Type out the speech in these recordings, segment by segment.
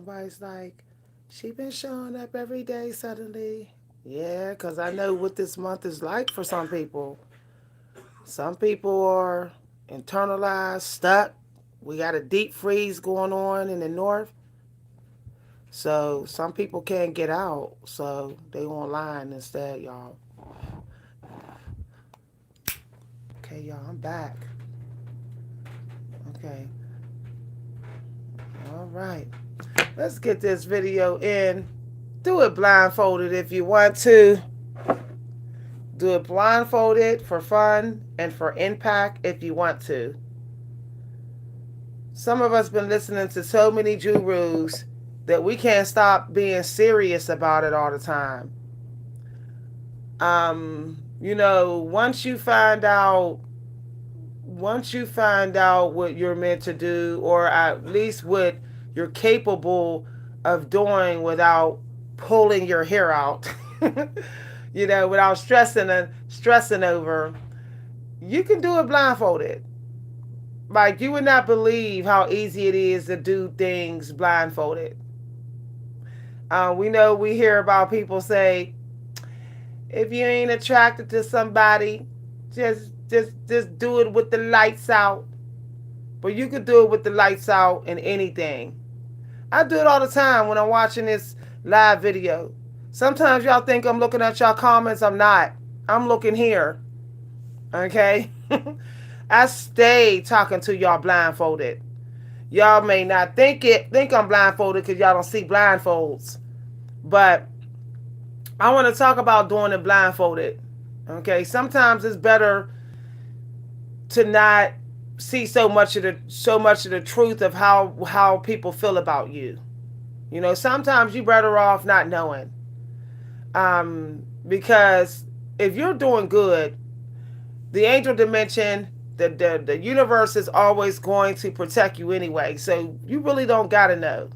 Somebody's like, she been showing up every day suddenly. Yeah, because I know what this month is like for some people. Some people are internalized, stuck. We got a deep freeze going on in the north. So some people can't get out. So they online instead, y'all. Okay, y'all, I'm back. Okay. All right. Let's get this video in. Do it blindfolded if you want to. Do it blindfolded for fun and for impact if you want to. Some of us been listening to so many gurus that we can't stop being serious about it all the time. Once you find out what you're meant to do, or at least what you're capable of doing without pulling your hair out, without stressing over, you can do it blindfolded. Like, you would not believe how easy it is to do things blindfolded. We hear about people say, if you ain't attracted to somebody, just do it with the lights out. But you could do it with the lights out in anything. I do it all the time when I'm watching this live video. Sometimes y'all think I'm looking at y'all comments. I'm not. I'm looking here. Okay? I stay talking to y'all blindfolded. Y'all may not think I'm blindfolded because y'all don't see blindfolds. But I want to talk about doing it blindfolded. Okay? Sometimes it's better to not see so much of the truth of how people feel about you. Sometimes you're better off not knowing. Because if you're doing good, the angel dimension, the universe is always going to protect you anyway. So you really don't gotta know.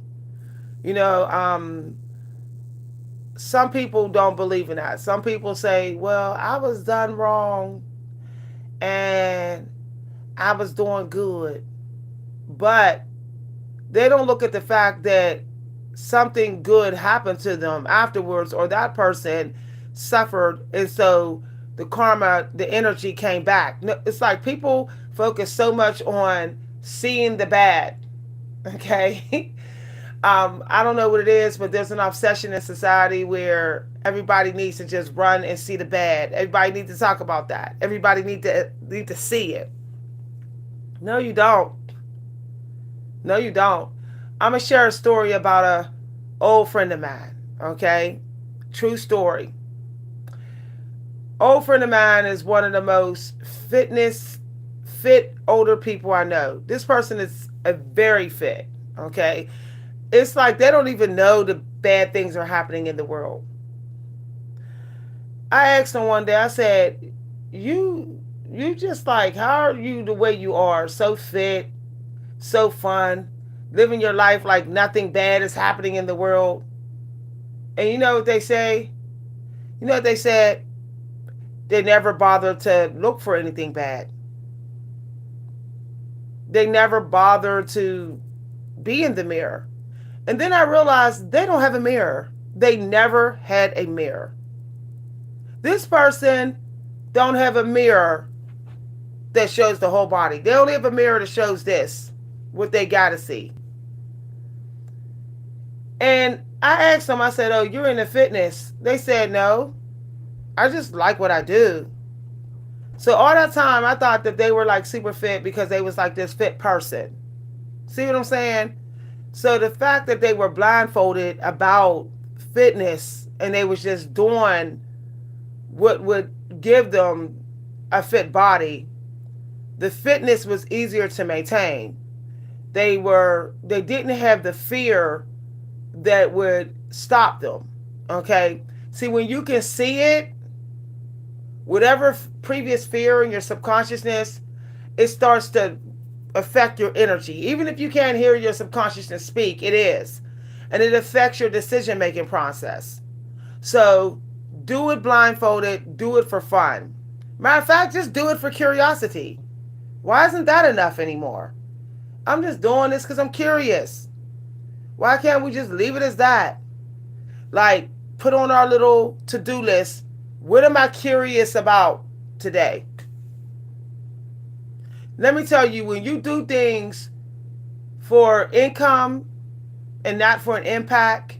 Some people don't believe in that. Some people say, well, I was done wrong and I was doing good. But they don't look at the fact that something good happened to them afterwards, or that person suffered, and so the karma, the energy came back. It's like people focus so much on seeing the bad. Okay. I don't know what it is, but there's an obsession in society where everybody needs to just run and see the bad. Everybody needs to talk about that. Everybody need to see it. No, you don't. No, you don't. I'm gonna share a story about a old friend of mine. Okay, true story. Old friend of mine is one of the most fit older people I know. This person is a very fit. Okay, it's like they don't even know the bad things are happening in the world. I asked him one day. I said, "You just like, how are you the way you are? So fit, so fun, living your life like nothing bad is happening in the world." And you know what they say? You know what they said? They never bothered to look for anything bad. They never bothered to be in the mirror. And then I realized they don't have a mirror. They never had a mirror. This person don't have a mirror that shows the whole body. They only have a mirror that shows this, what they got to see. And I asked them, I said, "Oh, you're into fitness?" They said, "No, I just like what I do." So all that time, I thought that they were like super fit because they was like this fit person. See what I'm saying? So the fact that they were blindfolded about fitness and they was just doing what would give them a fit body, the fitness was easier to maintain. They didn't have the fear that would stop them. Okay? See, when you can see it, whatever previous fear in your subconsciousness, it starts to affect your energy. Even if you can't hear your subconsciousness speak, it is. And it affects your decision making process. So do it blindfolded, do it for fun. Matter of fact, just do it for curiosity. Why isn't that enough anymore? I'm just doing this because I'm curious. Why can't we just leave it as that? Like, put on our little to-do list. What am I curious about today? Let me tell you, when you do things for income and not for an impact,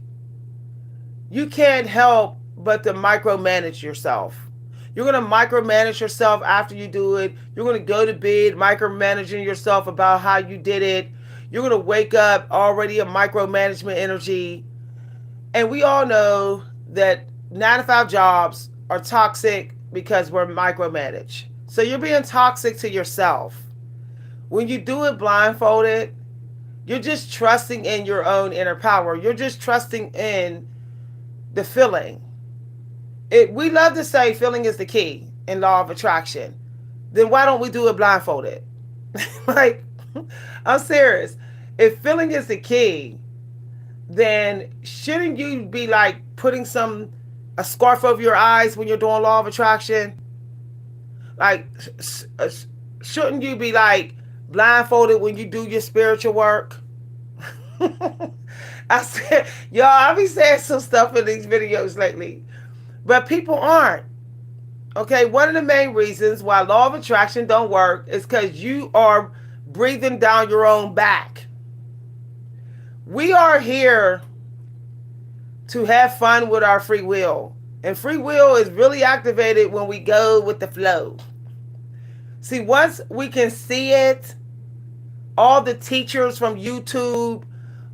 you can't help but to micromanage yourself. You're going to micromanage yourself after you do it. You're going to go to bed micromanaging yourself about how you did it. You're going to wake up already a micromanagement energy. And we all know that 9 to 5 jobs are toxic because we're micromanaged. So you're being toxic to yourself. When you do it blindfolded, you're just trusting in your own inner power. You're just trusting in the feeling. We love to say feeling is the key in law of attraction. Then why don't we do it blindfolded? Like, I'm serious. If feeling is the key, then shouldn't you be like putting a scarf over your eyes when you're doing law of attraction? Like, shouldn't you be like blindfolded when you do your spiritual work? I said, y'all, I be saying some stuff in these videos lately, but people aren't. Okay, one of the main reasons why law of attraction don't work is because you are breathing down your own back. We are here to have fun with our free will. And free will is really activated when we go with the flow. See, once we can see it, all the teachers from YouTube,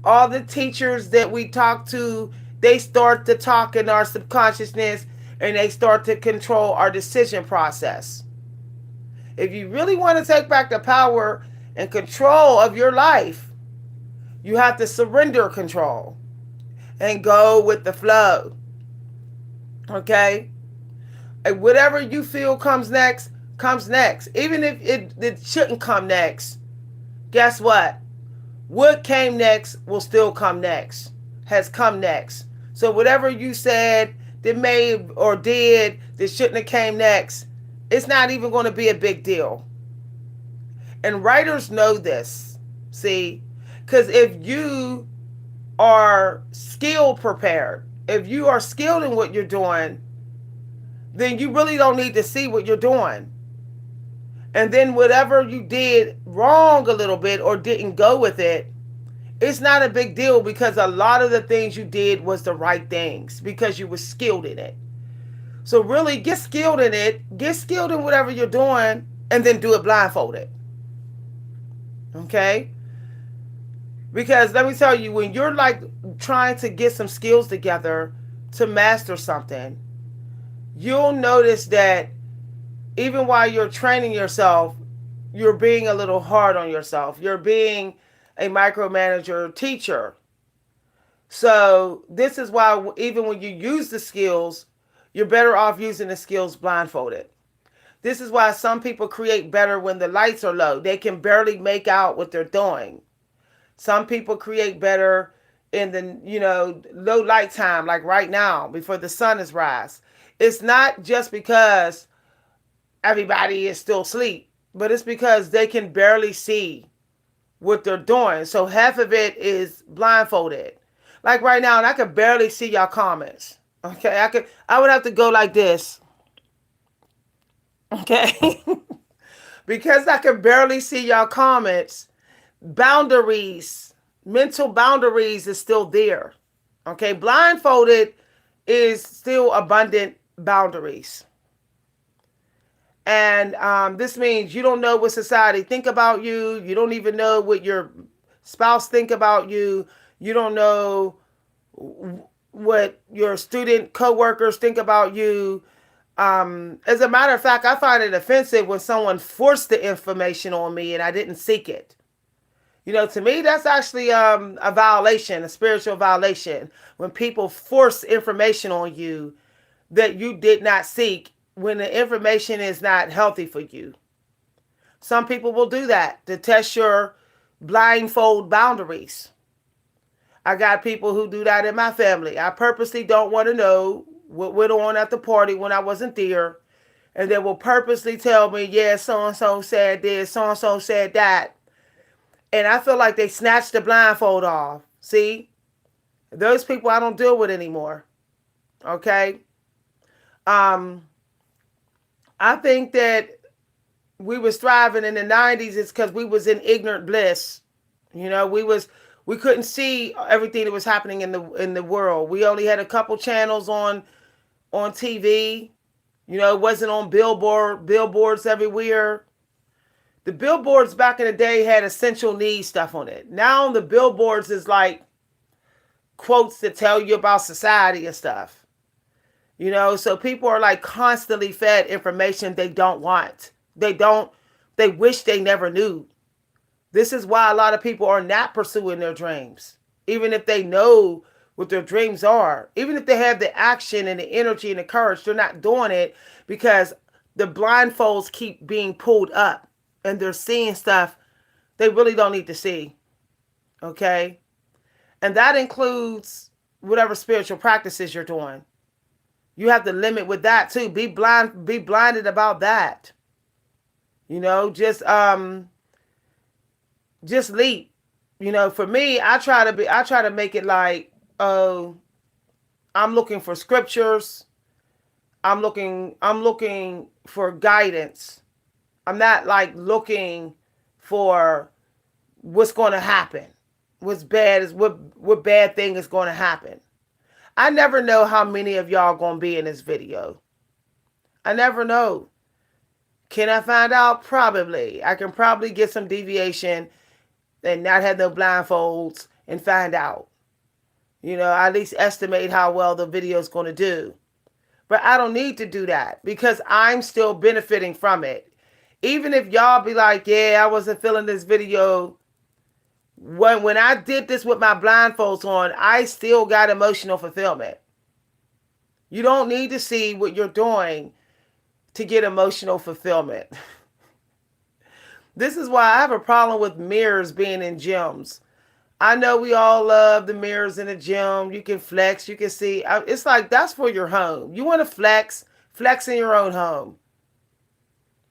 all the teachers that we talk to, they start to talk in our subconsciousness and they start to control our decision process. If you really want to take back the power and control of your life, you have to surrender control and go with the flow. Okay? And whatever you feel comes next, comes next. Even if it shouldn't come next, guess what? What came next will still come next, has come next. So whatever you said that may or did that shouldn't have came next, it's not even going to be a big deal. And writers know this, see? Because if you are skill prepared, if you are skilled in what you're doing, then you really don't need to see what you're doing. And then whatever you did wrong a little bit or didn't go with it, it's not a big deal because a lot of the things you did was the right things because you were skilled in it. So really get skilled in it, get skilled in whatever you're doing, and then do it blindfolded. Okay? Because let me tell you, when you're like trying to get some skills together to master something, you'll notice that even while you're training yourself, you're being a little hard on yourself. You're being a micromanager teacher. So this is why even when you use the skills, you're better off using the skills blindfolded. This is why some people create better when the lights are low. They can barely make out what they're doing. Some people create better in the, low light time, like right now, before the sun is rise. It's not just because everybody is still asleep, but it's because they can barely see what they're doing. So half of it is blindfolded. Like right now, and I could barely see y'all comments. Okay, I would have to go like this. Okay. Because I could barely see y'all comments, boundaries, mental boundaries is still there. Okay, blindfolded is still abundant boundaries. And this means you don't know what society think about you. You don't even know what your spouse think about you. You don't know what your student co-workers think about you. As a matter of fact, I find it offensive when someone forced the information on me and I didn't seek it. To me, that's actually a violation, a spiritual violation, when people force information on you that you did not seek when the information is not healthy for you. Some people will do that to test your blindfold boundaries. I got people who do that in my family. I purposely don't want to know what went on at the party when I wasn't there. And they will purposely tell me, yeah, so-and-so said this, so-and-so said that. And I feel like they snatched the blindfold off. See? Those people I don't deal with anymore. Okay. Um, I think that we was thriving in the 90s is because we was in ignorant bliss. You know, we couldn't see everything that was happening in the world. We only had a couple channels on TV. You know, it wasn't on billboards everywhere. The billboards back in the day had essential needs stuff on it. Now the billboards is like quotes that tell you about society and stuff. You know, so people are like constantly fed information they don't want. They wish they never knew. This is why a lot of people are not pursuing their dreams. Even if they know what their dreams are, even if they have the action and the energy and the courage, they're not doing it because the blindfolds keep being pulled up and they're seeing stuff they really don't need to see. Okay? And that includes whatever spiritual practices you're doing. You have to limit with that too. Be blinded about that. You know, just leap. You know, for me, I try to make it like, oh, I'm looking for scriptures. I'm looking for guidance. I'm not like looking for what's going to happen. What bad thing is going to happen. I never know how many of y'all going to be in this video. I never know. Can I find out? Probably. I can probably get some deviation and not have no blindfolds and find out. You know, at least estimate how well the video is going to do. But I don't need to do that because I'm still benefiting from it. Even if y'all be like, yeah, I wasn't feeling this video. When I did this with my blindfolds on, I still got emotional fulfillment. You don't need to see what you're doing to get emotional fulfillment. This is why I have a problem with mirrors being in gyms. I know we all love the mirrors in the gym. You can flex, you can see. It's like that's for your home. You want to flex in your own home.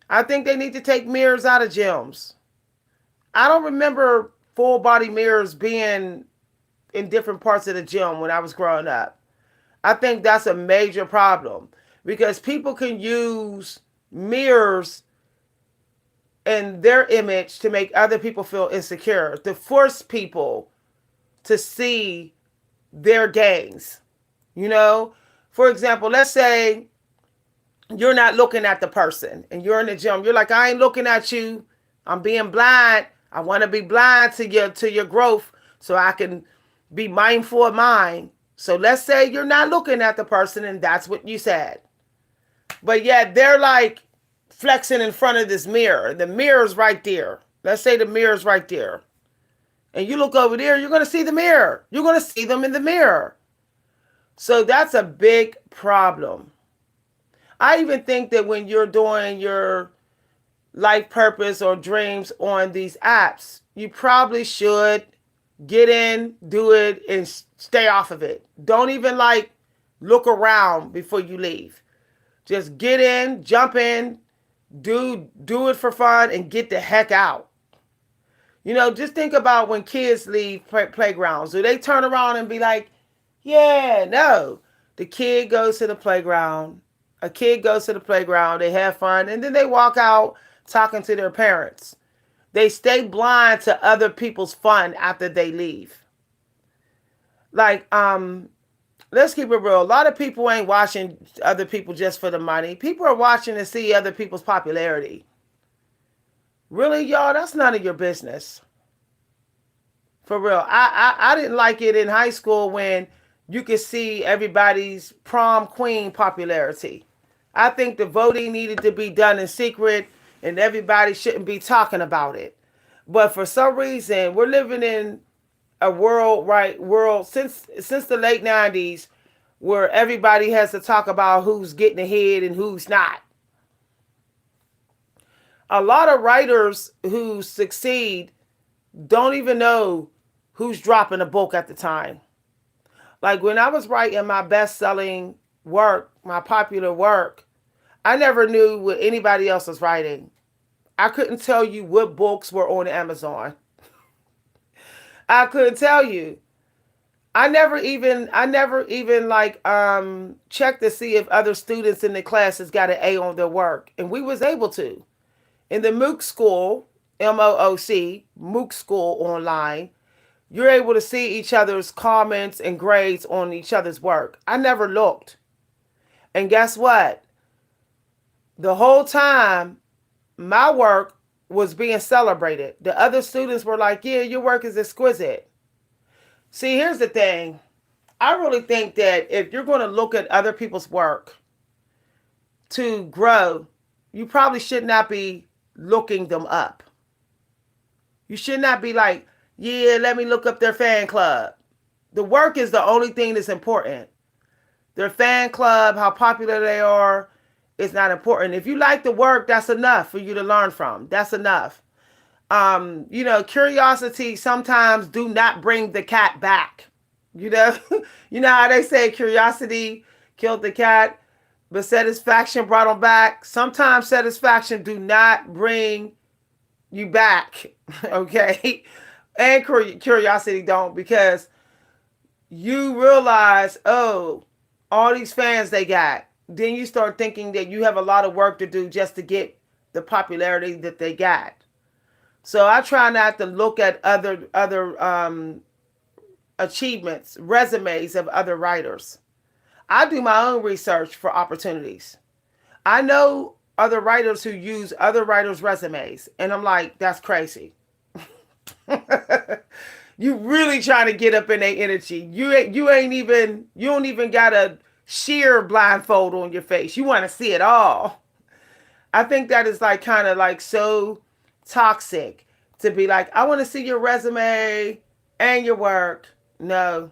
I think they need to take mirrors out of gyms. I don't remember full body mirrors being in different parts of the gym when I was growing up. I think that's a major problem because people can use mirrors and their image to make other people feel insecure, to force people to see their gains. You know, for example, let's say you're not looking at the person and you're in the gym. You're like, I ain't looking at you. I'm being blind. I want to be blind to your growth so I can be mindful of mine. So let's say you're not looking at the person and that's what you said. But yet they're like flexing in front of this mirror. The mirror's right there. Let's say the mirror's right there. And you look over there, you're going to see the mirror. You're going to see them in the mirror. So that's a big problem. I even think that when you're doing your life purpose or dreams on these apps, you probably should get in, do it, and stay off of it. Don't even like look around before you leave. Just get in, jump in, do it for fun, and get the heck out. You know, just think about when kids leave playgrounds. Do they turn around and be like, yeah, no. The kid goes to the playground. A kid goes to the playground. They have fun. And then they walk out talking to their parents. They stay blind to other people's fun after they leave. Like, let's keep it real. A lot of people ain't watching other people just for the money. People are watching to see other people's popularity. Really, y'all, that's none of your business. For real. I didn't like it in high school when you could see everybody's prom queen popularity. I think the voting needed to be done in secret and everybody shouldn't be talking about it. But for some reason, we're living in a world since the late 90s where everybody has to talk about who's getting ahead and who's not. A lot of writers who succeed don't even know who's dropping a book at the time. Like when I was writing my best-selling work, my popular work, I never knew what anybody else was writing. I couldn't tell you what books were on Amazon. I couldn't tell you. I never even like checked to see if other students in the classes got an A on their work. And we was able to. In the MOOC school, MOOC school online, you're able to see each other's comments and grades on each other's work. I never looked. And guess what? The whole time my work was being celebrated. The other students were like, "Yeah, your work is exquisite." See, here's the thing. I really think that if you're going to look at other people's work to grow, you probably should not be looking them up. You should not be like, "Yeah, let me look up their fan club." The work is the only thing that's important. Their fan club, how popular they are, is not important. If you like the work, that's enough for you to learn from. That's enough. Curiosity sometimes do not bring the cat back. You know, you know how they say curiosity killed the cat, but satisfaction brought them back. Sometimes satisfaction do not bring you back, okay? And curiosity don't, because you realize, oh, all these fans they got. Then you start thinking that you have a lot of work to do just to get the popularity that they got. So I try not to look at other achievements, resumes of other writers. I do my own research for opportunities. I know other writers who use other writers' resumes, and I'm like, that's crazy. You really trying to get up in their energy. You don't even got a sheer blindfold on your face. You want to see it all. I think that is like kind of like so toxic to be like, I want to see your resume and your work. No,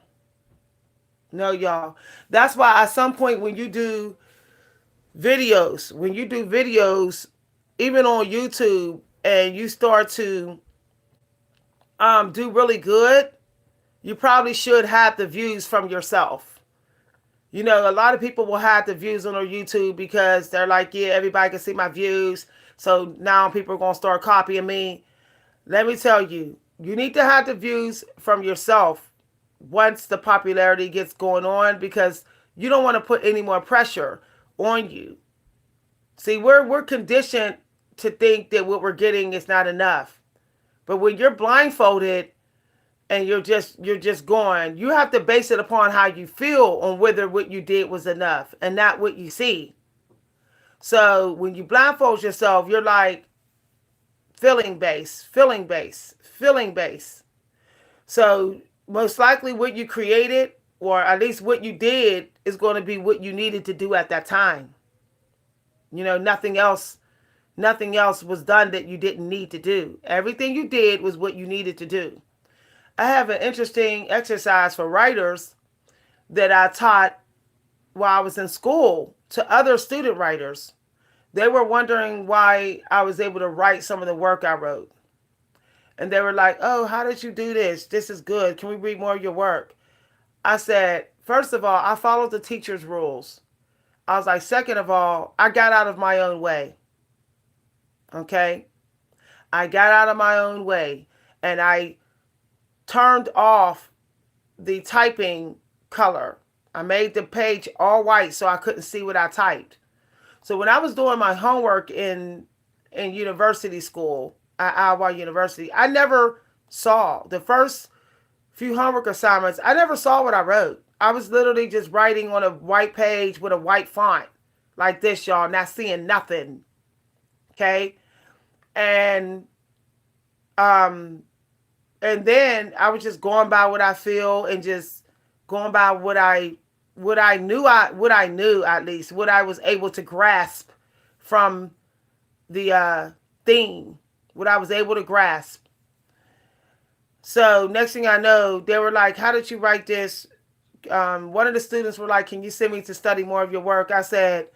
no, y'all. That's why at some point when you do videos, even on YouTube, and you start to do really good, you probably should have the views from yourself. You know, a lot of people will have the views on their YouTube because they're like, yeah, everybody can see my views. So now people are going to start copying me. Let me tell you, you need to have the views from yourself once the popularity gets going on, because you don't want to put any more pressure on you. See, we're conditioned to think that what we're getting is not enough. But when you're blindfolded and you're just going, you have to base it upon how you feel on whether what you did was enough and not what you see. So when you blindfold yourself, you're like feeling base, feeling base, feeling base. So most likely what you created, or at least what you did, is going to be what you needed to do at that time. You know, nothing else was done that you didn't need to do. Everything you did was what you needed to do. I have an interesting exercise for writers that I taught while I was in school to other student writers. They were wondering why I was able to write some of the work I wrote. And they were like, "Oh, how did you do this? This is good. Can we read more of your work?" I said, "First of all, I followed the teacher's rules." I was like, "Second of all, I got out of my own way." Okay? I got out of my own way, and I turned off the typing color. I made the page all white so I couldn't see what I typed. So when I was doing my homework in university school at Iowa University, I never saw the first few homework assignments. I never saw what I wrote. I was literally just writing on a white page with a white font like this, y'all, not seeing nothing. Okay, and um, and then I was just going by what I feel and just going by what I knew, at least what I was able to grasp from the theme, what I was able to grasp. So next thing I know, they were like, "How did you write this?" One of the students were like, "Can you send me to study more of your work?" I said,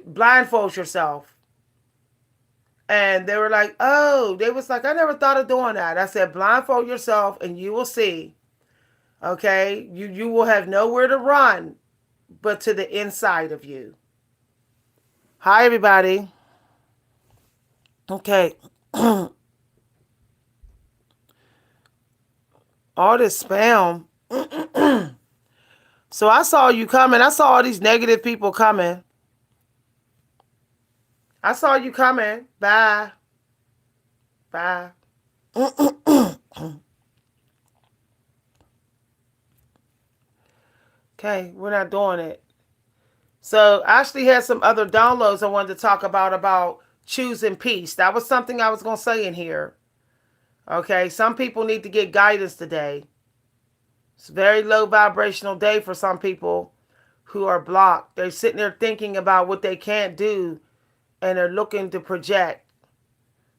"Blindfold yourself." And they were like, "Oh," they was like, "I never thought of doing that." I said, "Blindfold yourself and you will see. Okay, you will have nowhere to run but to the inside of you." Hi, everybody. Okay, all this spam. So I saw you coming. I saw all these negative people coming. I saw you coming. Bye. Bye. Okay, we're not doing it. So I actually had some other downloads I wanted to talk about choosing peace. That was something I was going to say in here. Okay, some people need to get guidance today. It's a very low vibrational day for some people who are blocked. They're sitting there thinking about what they can't do and they're looking to project.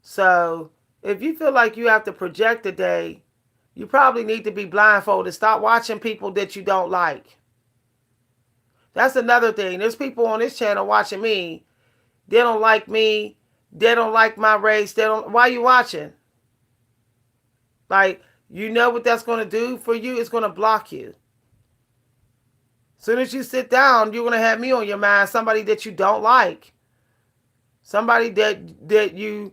So if you feel like you have to project today, you probably need to be blindfolded. Stop watching people that you don't like. That's another thing. There's people on this channel watching me. They don't like me. They don't like my race. They don't. Why are you watching? Like, you know what that's going to do for you? It's going to block you. As soon as you sit down, you're going to have me on your mind. Somebody that you don't like. Somebody that you're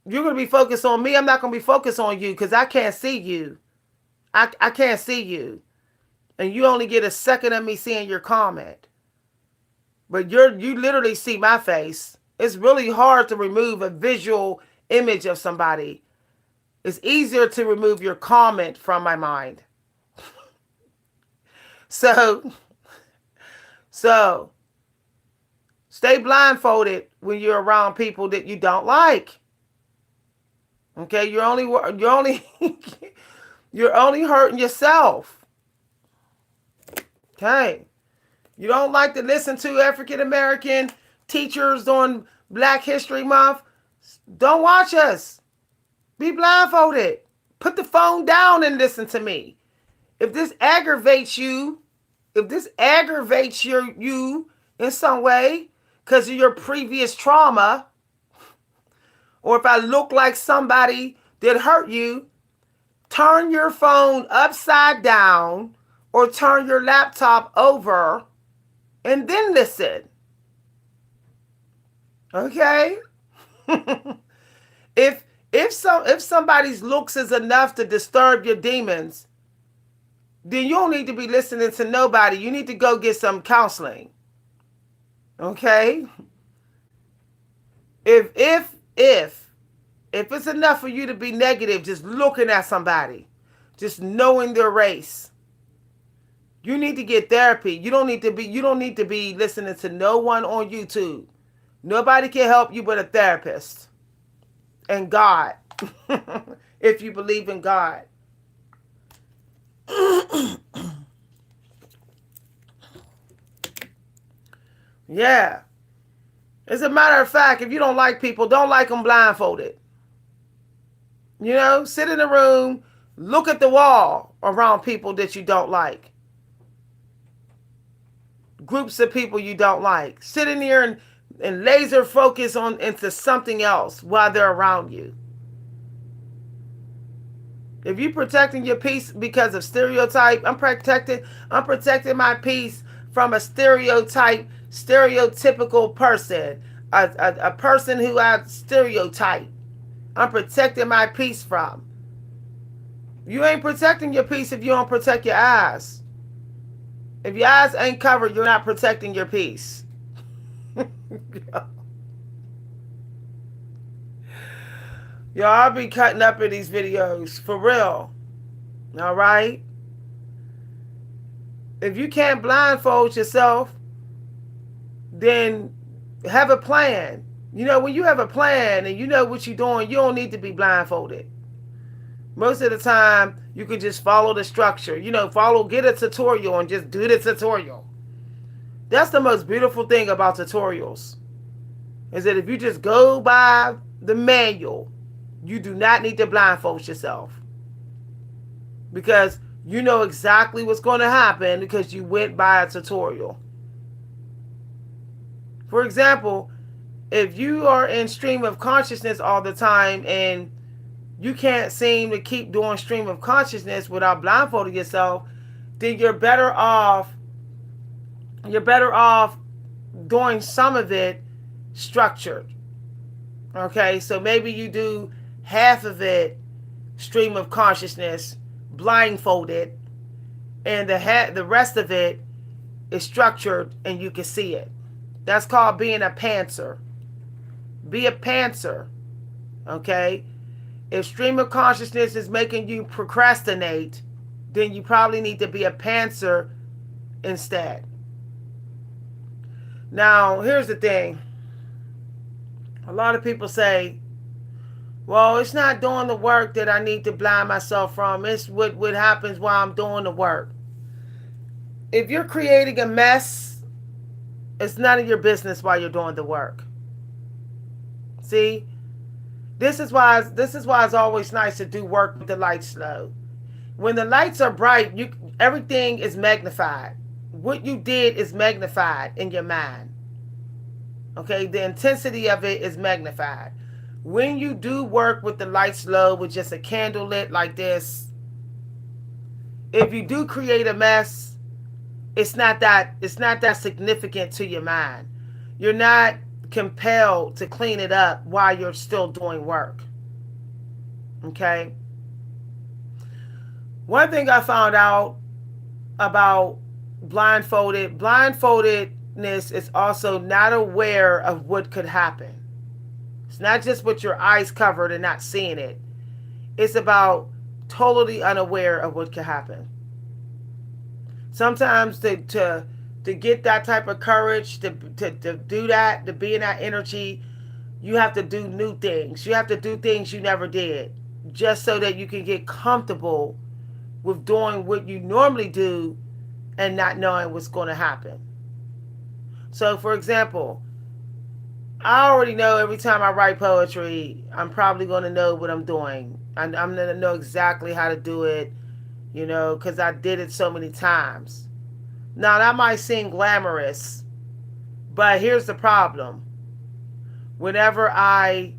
going to be focused on me. I'm not going to be focused on you because I can't see you. I can't see you. And you only get a second of me seeing your comment. But you literally see my face. It's really hard to remove a visual image of somebody. It's easier to remove your comment from my mind. So stay blindfolded when you're around people that you don't like. Okay, you're only you're only hurting yourself. Okay. You don't like to listen to African American teachers on Black History Month? Don't watch us. Be blindfolded. Put the phone down and listen to me. If this aggravates you, you in some way because of your previous trauma, or if I look like somebody that hurt you, turn your phone upside down or turn your laptop over and then listen. Okay? If somebody's looks is enough to disturb your demons, then you don't need to be listening to nobody. You need to go get some counseling. Okay? If it's enough for you to be negative just looking at somebody, just knowing their race, you need to get therapy. You don't need to be listening to no one on YouTube. Nobody can help you but a therapist. And God. If you believe in God. Yeah. As a matter of fact, if you don't like people, don't like them blindfolded. You know, sit in a room, look at the wall around people that you don't like. Groups of people you don't like. Sit in here and laser focus into something else while they're around you. If you're protecting your peace because of stereotype, I'm protecting my peace from a stereotypical person, a person who I stereotype. I'm protecting my peace from. You ain't protecting your peace if you don't protect your eyes. If your eyes ain't covered, you're not protecting your peace. Y'all, I'll be cutting up in these videos for real. All right? If you can't blindfold yourself, then have a plan. You know, when you have a plan and you know what you're doing, you don't need to be blindfolded. Most of the time, you can just follow the structure. You know, get a tutorial and just do the tutorial. That's the most beautiful thing about tutorials. Is that if you just go by the manual, you do not need to blindfold yourself. Because you know exactly what's going to happen because you went by a tutorial. For example, if you are in stream of consciousness all the time and you can't seem to keep doing stream of consciousness without blindfolding yourself, then you're better off doing some of it structured. Okay, so maybe you do half of it stream of consciousness blindfolded, and the rest of it is structured and you can see it. That's called being a pantser. Be a pantser. Okay? If stream of consciousness is making you procrastinate, then you probably need to be a pantser instead. Now, here's the thing. A lot of people say, well, it's not doing the work that I need to blind myself from. It's what happens while I'm doing the work. If you're creating a mess, it's none of your business while you're doing the work. See? This is why it's always nice to do work with the lights low. When the lights are bright, everything is magnified. What you did is magnified in your mind. Okay? The intensity of it is magnified. When you do work with the lights low with just a candle lit like this, if you do create a mess, it's not that significant to your mind. You're not compelled to clean it up while you're still doing work. Okay? One thing I found out about blindfoldedness is also not aware of what could happen. It's not just with your eyes covered and not seeing it. It's about totally unaware of what could happen. Sometimes to get that type of courage, to do that, to be in that energy, you have to do new things. You have to do things you never did, just so that you can get comfortable with doing what you normally do and not knowing what's going to happen. So, for example, I already know every time I write poetry, I'm probably going to know what I'm doing. I'm going to know exactly how to do it, because I did it so many times. Now, that might seem glamorous, but here's the problem. Whenever I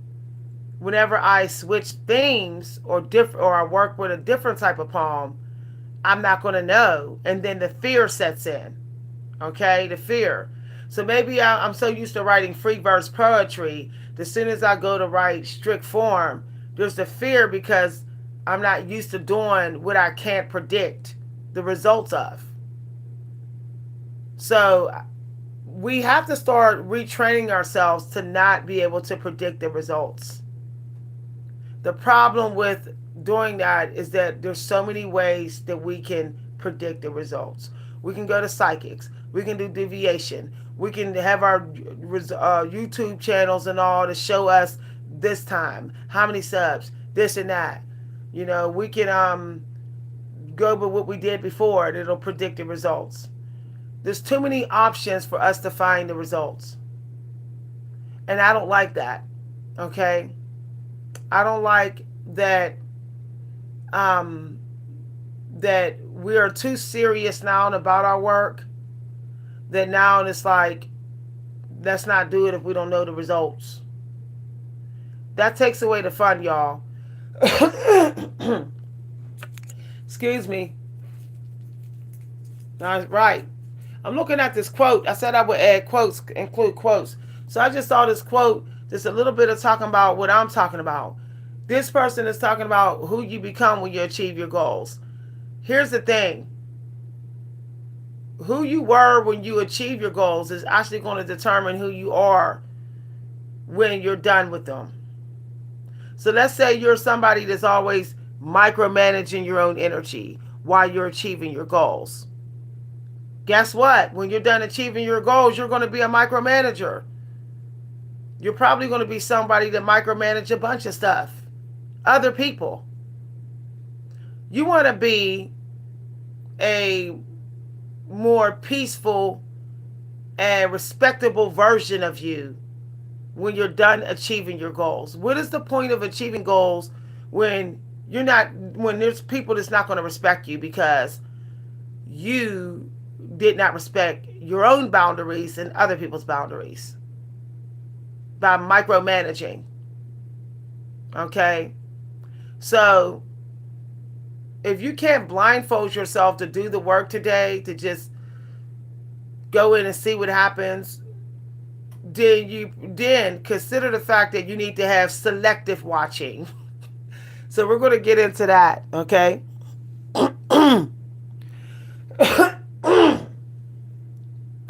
switch themes or I work with a different type of poem, I'm not going to know. And then the fear sets in. Okay? The fear. So maybe I'm so used to writing free verse poetry, as soon as I go to write strict form, there's the fear because I'm not used to doing what I can't predict the results of. So we have to start retraining ourselves to not be able to predict the results. The problem with doing that is that there's so many ways that we can predict the results. We can go to psychics. We can do deviation. We can have our YouTube channels and all to show us this time, how many subs, this and that. We can go with what we did before, and it'll predict the results. There's too many options for us to find the results. And I don't like that. Okay? I don't like that that we are too serious now about our work, that now it's like, let's not do it if we don't know the results. That takes away the fun, y'all. Excuse me. Right. I'm looking at this quote. I said I would include quotes. So I just saw this quote, just a little bit of talking about what I'm talking about. This person is talking about who you become when you achieve your goals. Here's the thing. Who you were when you achieve your goals is actually going to determine who you are when you're done with them. So let's say you're somebody that's always micromanaging your own energy while you're achieving your goals. Guess what? When you're done achieving your goals, you're going to be a micromanager. You're probably going to be somebody that micromanage a bunch of stuff. Other people. You want to be a more peaceful and respectable version of you when you're done achieving your goals. What is the point of achieving goals when there's people that's not going to respect you because you did not respect your own boundaries and other people's boundaries by micromanaging? Okay? So if you can't blindfold yourself to do the work today, to just go in and see what happens, then consider the fact that you need to have selective watching. So we're going to get into that, okay?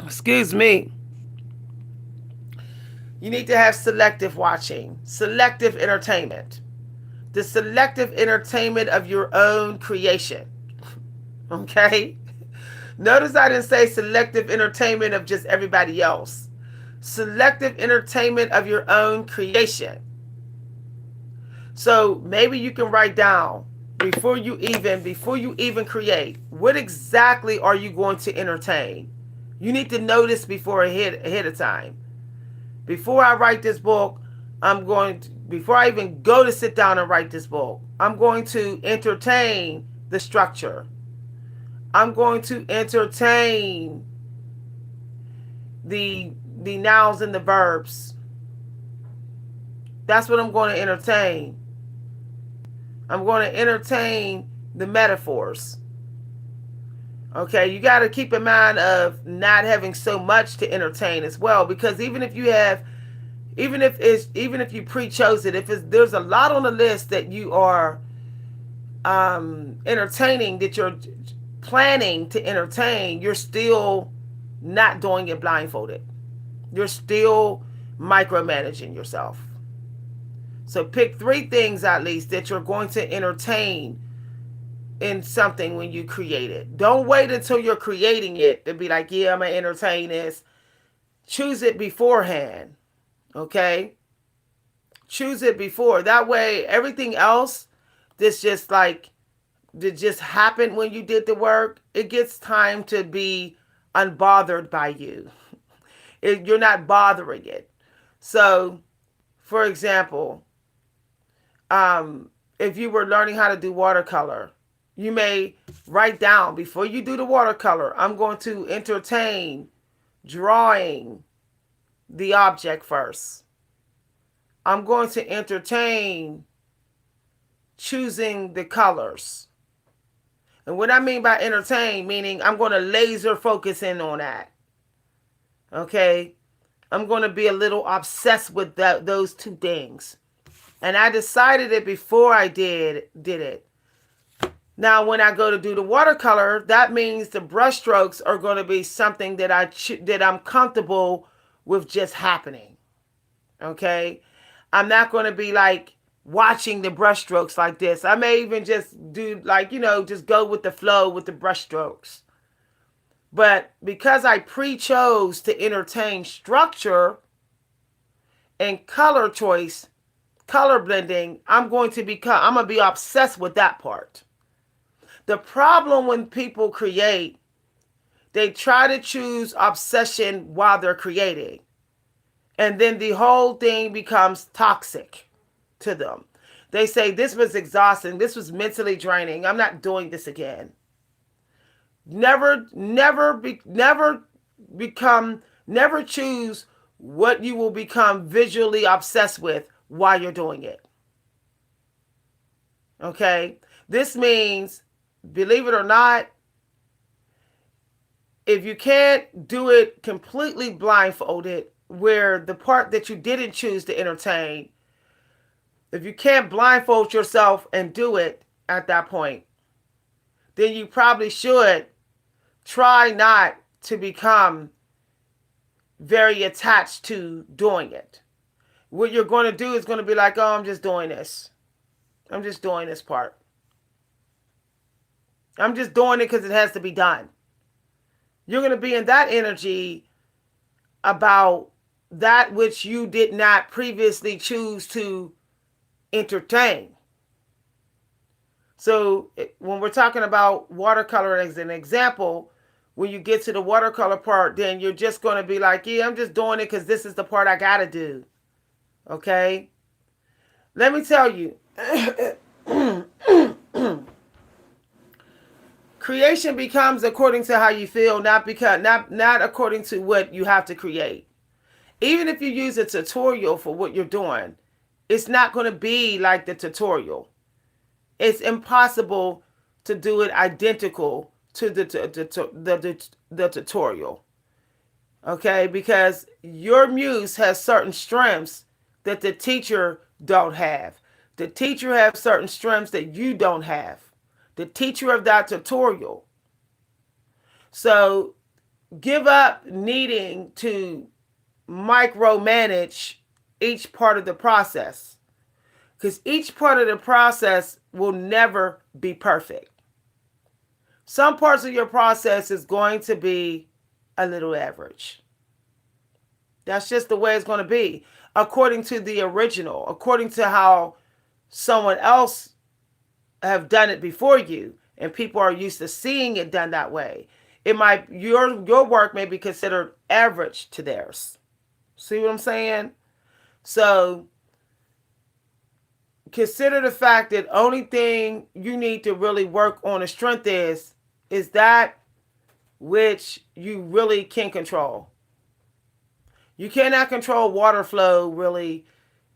Excuse me. You need to have selective watching, selective entertainment, the selective entertainment of your own creation. Okay? Notice I didn't say selective entertainment of just everybody else. Selective entertainment of your own creation. So maybe you can write down before you even create, what exactly are you going to entertain? You need to know this ahead of time. Before I write this book, before I even go to sit down and write this book, I'm going to entertain the structure. I'm going to entertain the nouns and the verbs. That's what I'm going to entertain. I'm going to entertain the metaphors. Okay, you got to keep in mind of not having so much to entertain as well, because even if you pre-chose it, there's a lot on the list that you are entertaining, that you're planning to entertain, you're still not doing it blindfolded. You're still micromanaging yourself. So pick 3 things at least that you're going to entertain in something when you create it. Don't wait until you're creating it to be like, yeah, I'm going to entertain this. Choose it beforehand. Okay? Choose it before. That way, everything else that's just like, that just happened when you did the work, it gets time to be unbothered by you. You're not bothering it. So, for example, if you were learning how to do watercolor, you may write down, before you do the watercolor, I'm going to entertain drawing the object first. I'm going to entertain choosing the colors. And what I mean by entertain, meaning I'm going to laser focus in on that. Okay? I'm going to be a little obsessed with those 2 things. And I decided it before I did it. Now, when I go to do the watercolor, that means the brush strokes are going to be something that I'm comfortable with just happening. Okay? I'm not going to be like watching the brush strokes like this. I may even just do like, just go with the flow with the brush strokes. But because I pre-chose to entertain structure and color choice, color blending, I'm going to be obsessed with that part. The problem when people create, they try to choose obsession while they're creating. And then the whole thing becomes toxic to them. They say, this was exhausting. This was mentally draining. I'm not doing this again. Never choose what you will become visually obsessed with while you're doing it. Okay? This means, believe it or not, if you can't do it completely blindfolded, where the part that you didn't choose to entertain, if you can't blindfold yourself and do it at that point, then you probably should try not to become very attached to doing it. What you're going to do is going to be like, oh, I'm just doing this. I'm just doing this part. I'm just doing it because it has to be done. You're going to be in that energy about that which you did not previously choose to entertain. So when we're talking about watercolor as an example, when you get to the watercolor part, then you're just going to be like, yeah, I'm just doing it because this is the part I got to do. Okay? Let me tell you, creation becomes according to how you feel, not according to what you have to create. Even if you use a tutorial for what you're doing, it's not going to be like the tutorial. It's impossible to do it identical to the tutorial. Okay? Because your muse has certain strengths that the teacher don't have. The teacher has certain strengths that you don't have. the teacher of that tutorial. So give up needing to micromanage each part of the process, because each part of the process will never be perfect. Some parts of your process is going to be a little average. That's just the way it's going to be, according to the original, according to how someone else have done it before you, and people are used to seeing it done that way. It might your work may be considered average to theirs. See what I'm saying? So consider the fact that only thing you need to really work on the strength is that which you really can control. You cannot control water flow really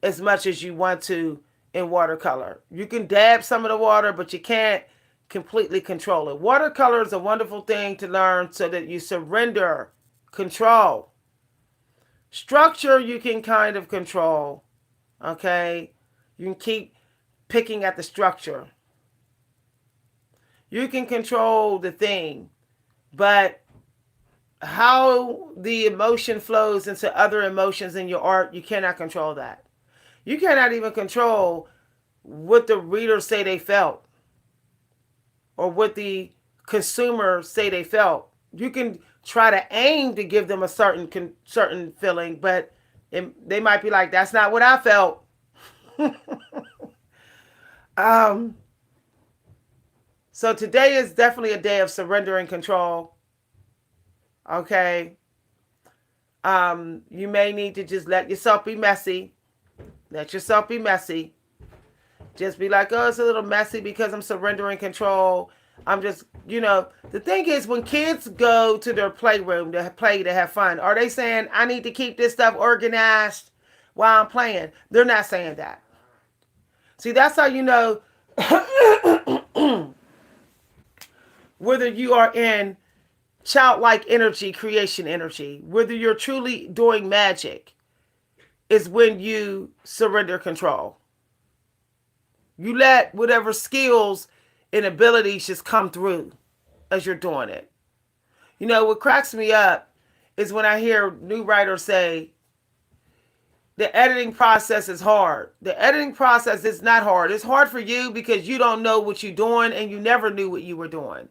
as much as you want to in watercolor. You can dab some of the water, but you can't completely control it. Watercolor is a wonderful thing to learn so that you surrender control. Structure you can kind of control, okay? You can keep picking at the structure. You can control the thing, but how the emotion flows into other emotions in your art, you cannot control that. You cannot even control what the readers say they felt or what the consumers say they felt. You can try to aim to give them a certain feeling, but they might be like, that's not what I felt. So today is definitely a day of surrender and control. Okay. You may need to just let yourself be messy. Let yourself be messy. Just be like, oh, it's a little messy because I'm surrendering control. I'm just, the thing is, when kids go to their playroom to play, to have fun, are they saying, I need to keep this stuff organized while I'm playing? They're not saying that. See, that's how you know whether you are in childlike energy, creation energy, whether you're truly doing magic, is when you surrender control. You let whatever skills and abilities just come through as you're doing it. What cracks me up is when I hear new writers say, the editing process is hard. The editing process is not hard. It's hard for you because you don't know what you're doing and you never knew what you were doing.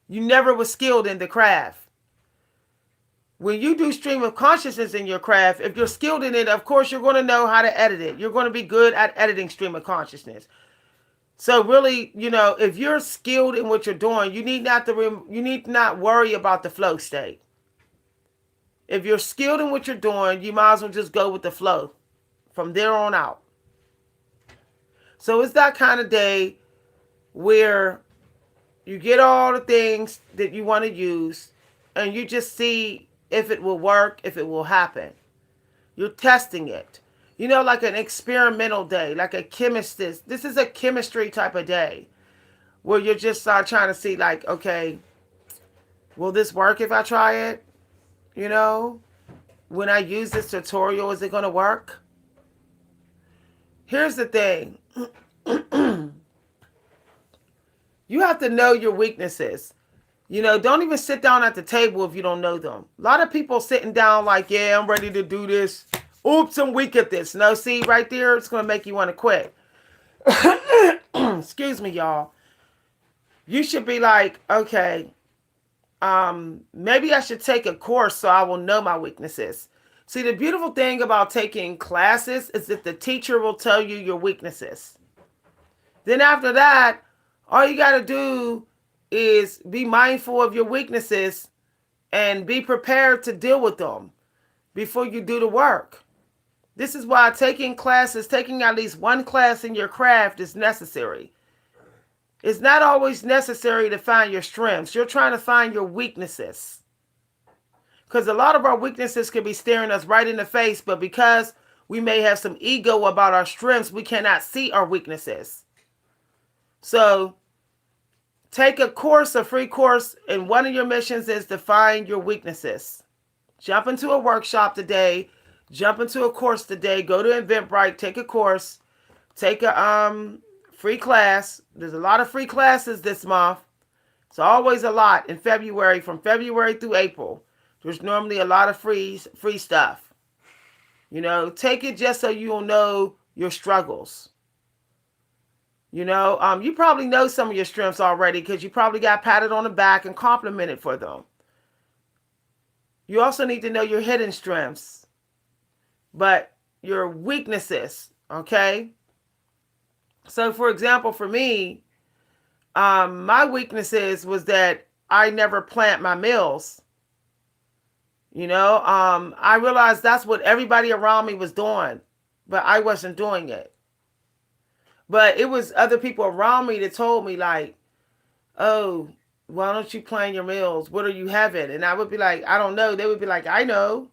You never was skilled in the craft. When you do stream of consciousness in your craft, if you're skilled in it, of course, you're going to know how to edit it. You're going to be good at editing stream of consciousness. So really, if you're skilled in what you're doing, you need not worry about the flow state. If you're skilled in what you're doing, you might as well just go with the flow from there on out. So it's that kind of day where you get all the things that you want to use and you just see if it will work, if it will happen. You're testing it. Like an experimental day, like a chemist. This is a chemistry type of day where you're just trying to see, like, okay, will this work if I try it? When I use this tutorial, is it going to work? Here's the thing. You have to know your weaknesses. Don't even sit down at the table if you don't know them. A lot of people sitting down like, yeah, I'm ready to do this. Oops, I'm weak at this. No, see, right there, it's going to make you want to quit. Excuse me, y'all. You should be like, okay, maybe I should take a course so I will know my weaknesses. See, the beautiful thing about taking classes is that the teacher will tell you your weaknesses. Then after that, all you got to do is be mindful of your weaknesses and be prepared to deal with them before you do the work. This is why taking at least one class in your craft is necessary. It's not always necessary to find your strengths. You're trying to find your weaknesses. Because a lot of our weaknesses can be staring us right in the face, but because we may have some ego about our strengths, we cannot see our weaknesses. So take a free course, and one of your missions is to find your weaknesses. Jump into a workshop today. Jump into a course today. Go to Eventbrite. Take a course. Take a Free class. There's a lot of free classes this month. It's always a lot in February, from February through April. There's normally a lot of free stuff. Take it just so you'll know your struggles. You probably know some of your strengths already because you probably got patted on the back and complimented for them. You also need to know your hidden strengths, but your weaknesses, okay? So, for example, for me, my weaknesses was that I never plant my meals. I realized that's what everybody around me was doing, but I wasn't doing it. But it was other people around me that told me, like, oh, why don't you plan your meals? What are you having? And I would be like, I don't know. They would be like, I know.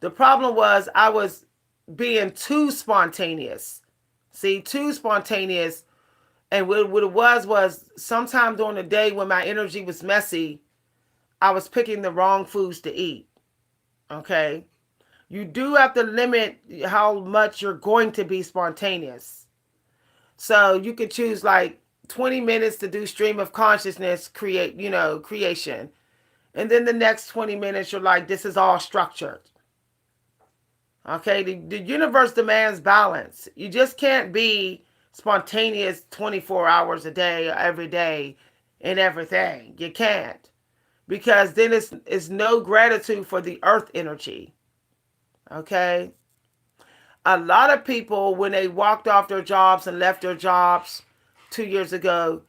The problem was I was being too spontaneous. See, too spontaneous. And what it was sometime during the day when my energy was messy, I was picking the wrong foods to eat. Okay? You do have to limit how much you're going to be spontaneous. So you could choose like 20 minutes to do stream of consciousness creation. And then the next 20 minutes you're like, this is all structured. Okay, the universe demands balance. You just can't be spontaneous 24 hours a day, every day, and everything. You can't. Because then it's no gratitude for the earth energy. Okay? A lot of people, when they walked off their jobs and left their jobs 2 years ago,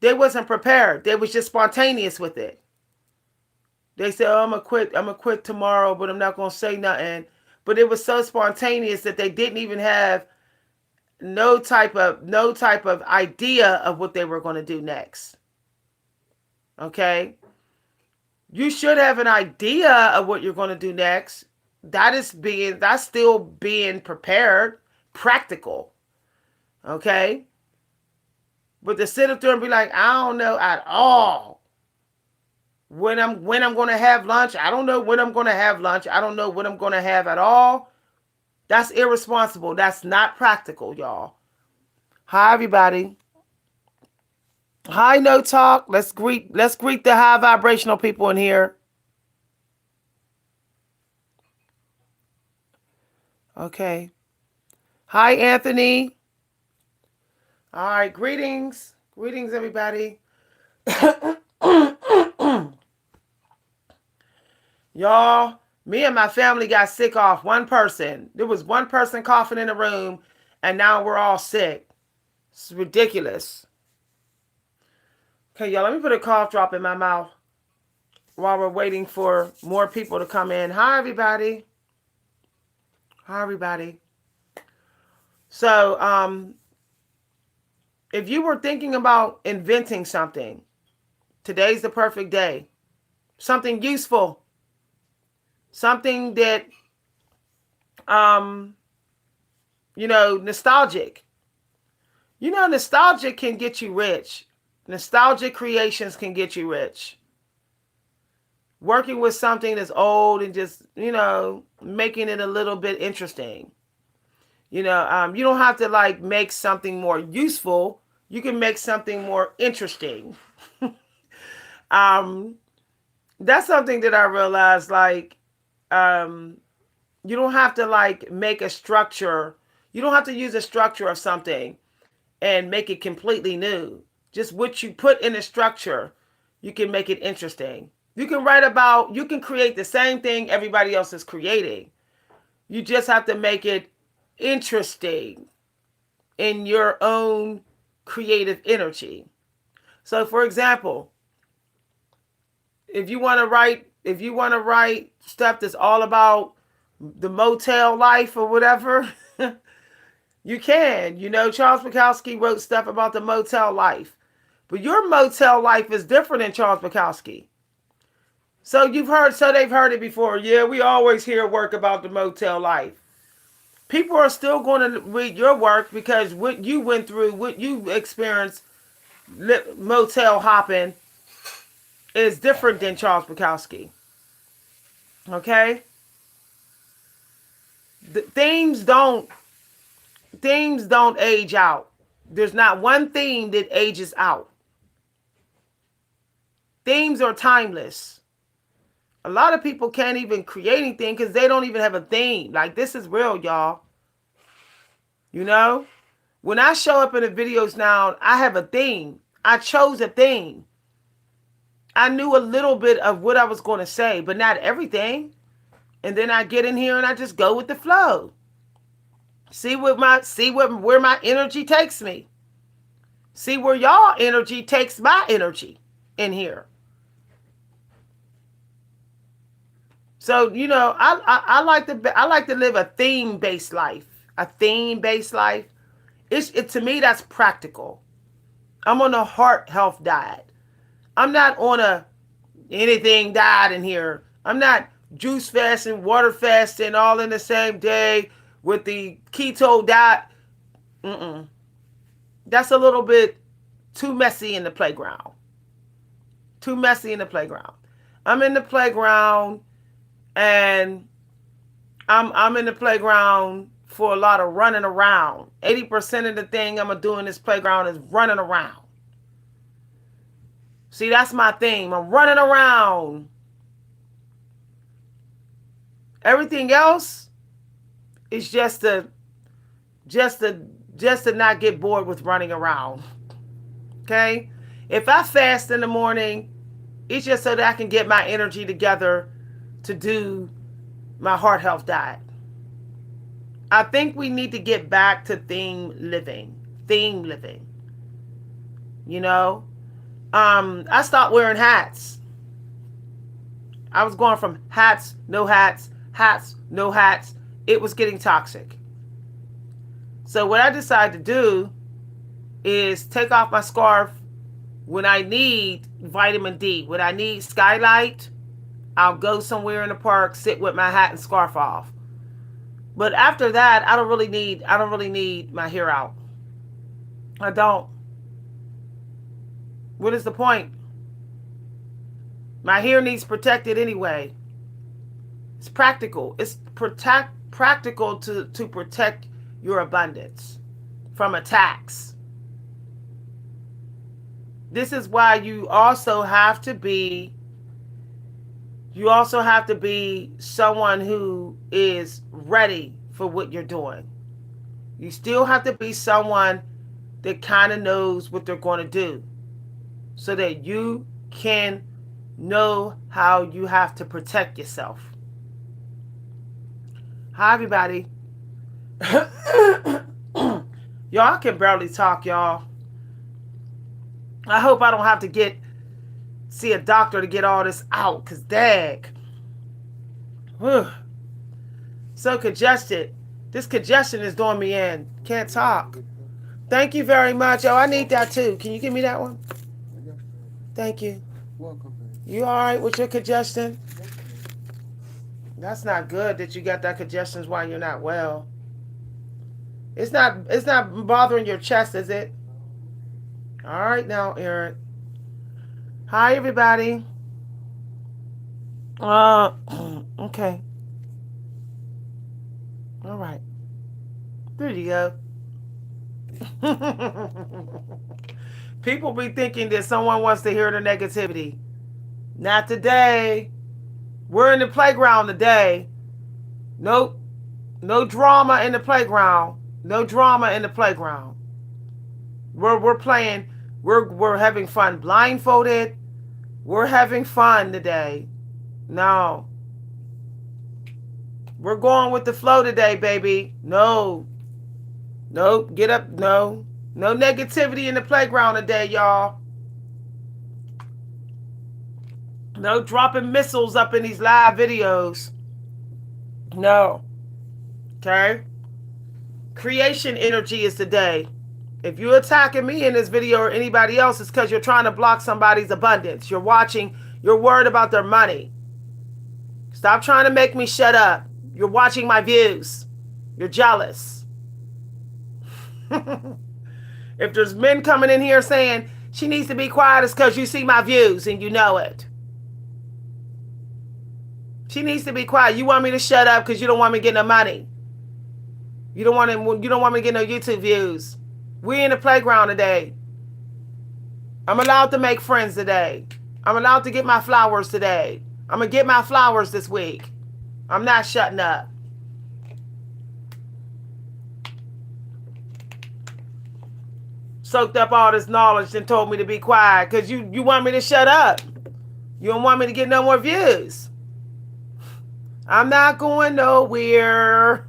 they wasn't prepared. They was just spontaneous with it. They said, oh, I'm gonna quit tomorrow, but I'm not gonna say nothing. But it was so spontaneous that they didn't even have no type of idea of what they were going to do next. Okay? You should have an idea of what you're going to do next. That's still being prepared, practical. Okay? But to sit up there and be like, I don't know at all when I'm going to have lunch. I don't know when I'm going to have lunch. I don't know what I'm going to have at all. That's irresponsible. That's not practical, y'all. Hi, everybody. Hi, No Talk. Let's greet the high vibrational people in here. Okay. Hi, Anthony. All right, greetings. Greetings, everybody. Y'all, me and my family got sick off one person. There was one person coughing in the room, and now we're all sick. It's ridiculous. Okay, y'all, let me put a cough drop in my mouth while we're waiting for more people to come in. Hi, everybody. Hi, everybody. So, if you were thinking about inventing something, today's the perfect day. Something useful. Something that, nostalgic. Nostalgic can get you rich. Nostalgic creations can get you rich. Working with something that's old and just, making it a little bit interesting. You don't have to like make something more useful. You can make something more interesting. That's something that I realized, like, you don't have to like make a structure. You don't have to use a structure of something and make it completely new. Just what you put in a structure, you can make it interesting. You can create the same thing everybody else is creating. You just have to make it interesting in your own creative energy. So, for example, if you want to write stuff that's all about the motel life or whatever, you can. Charles Bukowski wrote stuff about the motel life. But your motel life is different than Charles Bukowski. So they've heard it before. Yeah, we always hear work about the motel life. People are still going to read your work because what you went through, what you experienced, motel hopping, is different than Charles Bukowski. Okay? Things don't age out. There's not one theme that ages out. Themes are timeless. A lot of people can't even create anything because they don't even have a theme. Like, this is real, y'all. You know? When I show up in the videos now, I have a theme. I chose a theme. I knew a little bit of what I was going to say, but not everything. And then I get in here and I just go with the flow. See where my energy takes me. See where y'all energy takes my energy in here. So, you know, I like to live a theme-based life. A theme-based life. To me, that's practical. I'm on a heart health diet. I'm not on a anything diet in here. I'm not juice fasting, water fasting, all in the same day with the keto diet. That's a little bit too messy in the playground. Too messy in the playground. I'm in the playground, and I'm in the playground for a lot of running around. 80% of the thing I'm going to do in this playground is running around. See, that's my theme. I'm running around. Everything else is just to not get bored with running around. Okay? If I fast in the morning, it's just so that I can get my energy together to do my heart health diet. I think we need to get back to theme living. You know? I stopped wearing hats. I was going from hats, no hats, hats, no hats. It was getting toxic. So what I decided to do is take off my scarf when I need vitamin D. When I need skylight, I'll go somewhere in the park, sit with my hat and scarf off. But after that, I don't really need my hair out. I don't. What is the point? My hair needs protected anyway. It's practical. It's practical to protect your abundance from attacks. This is why you also have to be someone who is ready for what you're doing. You still have to be someone that kind of knows what they're going to do so that you can know how you have to protect yourself. Hi, everybody. Y'all, I can barely talk, y'all. I hope I don't have to see a doctor to get all this out, because dag. Whew. So congested. This congestion is doing me in. Can't talk. Thank you very much. Oh, I need that too. Can you give me that one? Thank you. Welcome. You all right with your congestion? That's not good that you got that congestion while you're not well. It's not bothering your chest, is it? All right now, Aaron. Hi, everybody. Okay. All right. There you go. People be thinking that someone wants to hear the negativity. Not today. We're in the playground today. Nope. No drama in the playground. No drama in the playground. We're playing. We're having fun blindfolded. We're having fun today. No. We're going with the flow today, baby. No. Nope. Get up. No. No negativity in the playground today, y'all. No dropping missiles up in these live videos. No. Okay? Creation energy is today. If you're attacking me in this video or anybody else, it's because you're trying to block somebody's abundance. You're worried about their money. Stop trying to make me shut up. You're watching my views. You're jealous. If there's men coming in here saying she needs to be quiet, it's because you see my views and you know it. She needs to be quiet. You want me to shut up because you don't want me to get no money. You don't want me to get no YouTube views. We in the playground today. I'm allowed to make friends today. I'm allowed to get my flowers today. I'm going to get my flowers this week. I'm not shutting up. Soaked up all this knowledge and told me to be quiet because you want me to shut up. You don't want me to get no more views. I'm not going nowhere.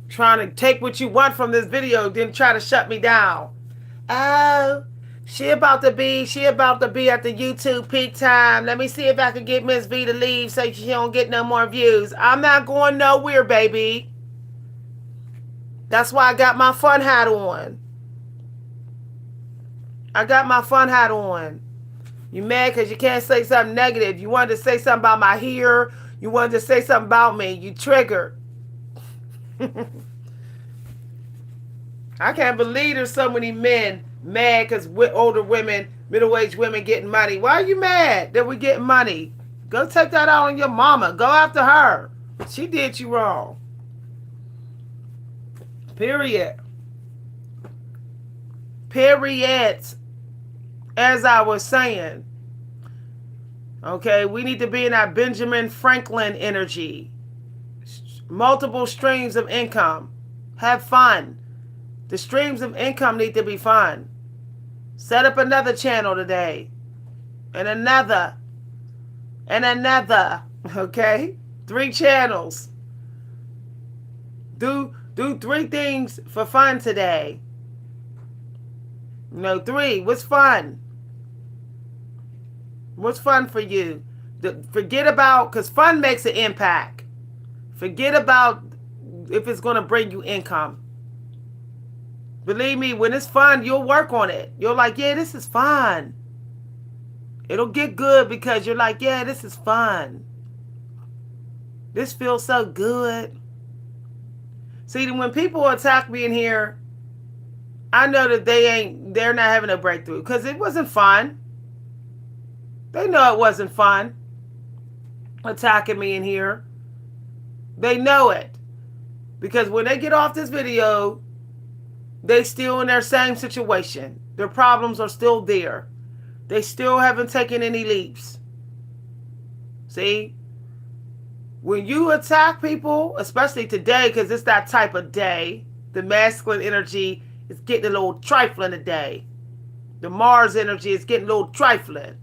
Trying to take what you want from this video, then try to shut me down. Oh, she about to be at the YouTube peak time. Let me see if I can get Miss V to leave so she don't get no more views. I'm not going nowhere, baby. That's why I got my fun hat on. I got my fun hat on. You mad because you can't say something negative. You wanted to say something about my hair. You wanted to say something about me. You triggered. I can't believe there's so many men mad because older women, middle-aged women getting money. Why are you mad that we getting money? Go take that out on your mama. Go after her. She did you wrong. Period. Period. As I was saying. Okay, we need to be in that Benjamin Franklin energy. Multiple streams of income. Have fun. The streams of income need to be fun. Set up another channel today. And another. And another. Okay? 3 channels. Do 3 things for fun today. 3. What's fun? What's fun for you? Forget about, because fun makes an impact. Forget about if it's going to bring you income. Believe me, when it's fun, you'll work on it. You're like, yeah, this is fun. It'll get good because you're like, yeah, this is fun. This feels so good. See, when people attack me in here, I know that they're not having a breakthrough because it wasn't fun. They know it wasn't fun attacking me in here. They know it. Because when they get off this video, they still in their same situation. Their problems are still there. They still haven't taken any leaps. See? When you attack people, especially today, because it's that type of day, the masculine energy is getting a little trifling today. The Mars energy is getting a little trifling.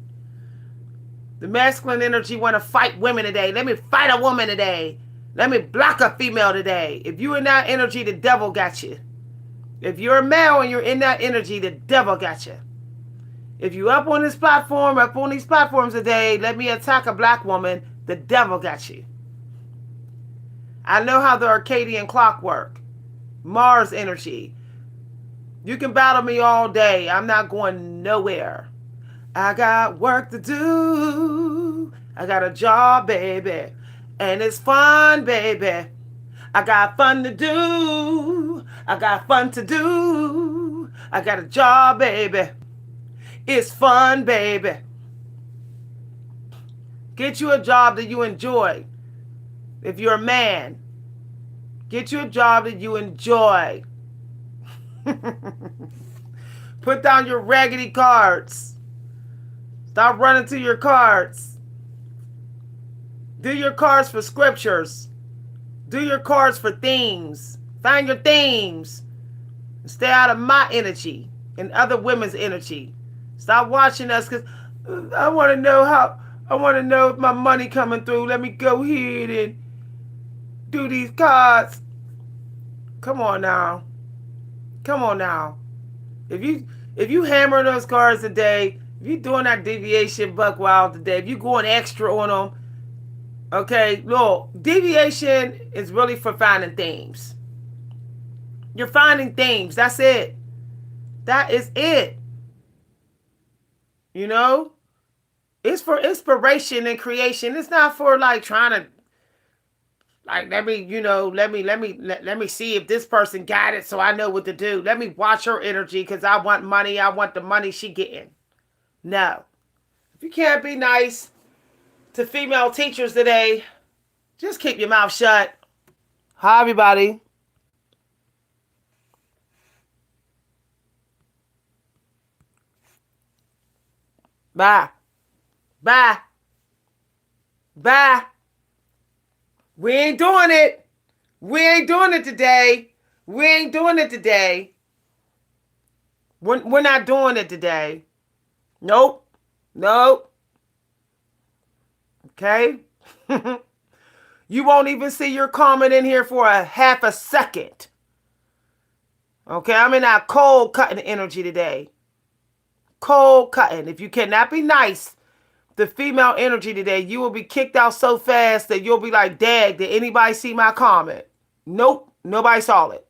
The masculine energy want to fight women today. Let me fight a woman today. Let me block a female today. If you're in that energy, the devil got you. If you're a male and you're in that energy, the devil got you. If you up on this platform, up on these platforms today, let me attack a black woman, the devil got you. I know how the Arcadian clock work. Mars energy. You can battle me all day. I'm not going nowhere. I got work to do. I got a job, baby. And it's fun, baby. I got fun to do. I got fun to do. I got a job, baby. It's fun, baby. Get you a job that you enjoy. If you're a man, get you a job that you enjoy. Put down your raggedy cards. Stop running to your cards. Do your cards for scriptures. Do your cards for themes. Find your themes. Stay out of my energy and other women's energy. Stop watching us because I want to know if my money coming through. Let me go ahead and do these cards. Come on now. Come on now. If you hammer those cards today, if you doing that deviation buck wild today, if you going extra on them, okay, look, deviation is really for finding themes. You're finding themes. That's it. That is it. You know? It's for inspiration and creation. It's not for like trying to like let me see if this person got it so I know what to do. Let me watch her energy because I want money. I want the money she getting. No. If you can't be nice to female teachers today, just keep your mouth shut. Hi, everybody. Bye. Bye. Bye. We ain't doing it. We ain't doing it today. We ain't doing it today. We're not doing it today. Nope. Nope. Okay? You won't even see your comment in here for a half a second. Okay? I'm in that cold cutting energy today. Cold cutting. If you cannot be nice, the female energy today, you will be kicked out so fast that you'll be like, Dag, did anybody see my comment? Nope. Nobody saw it.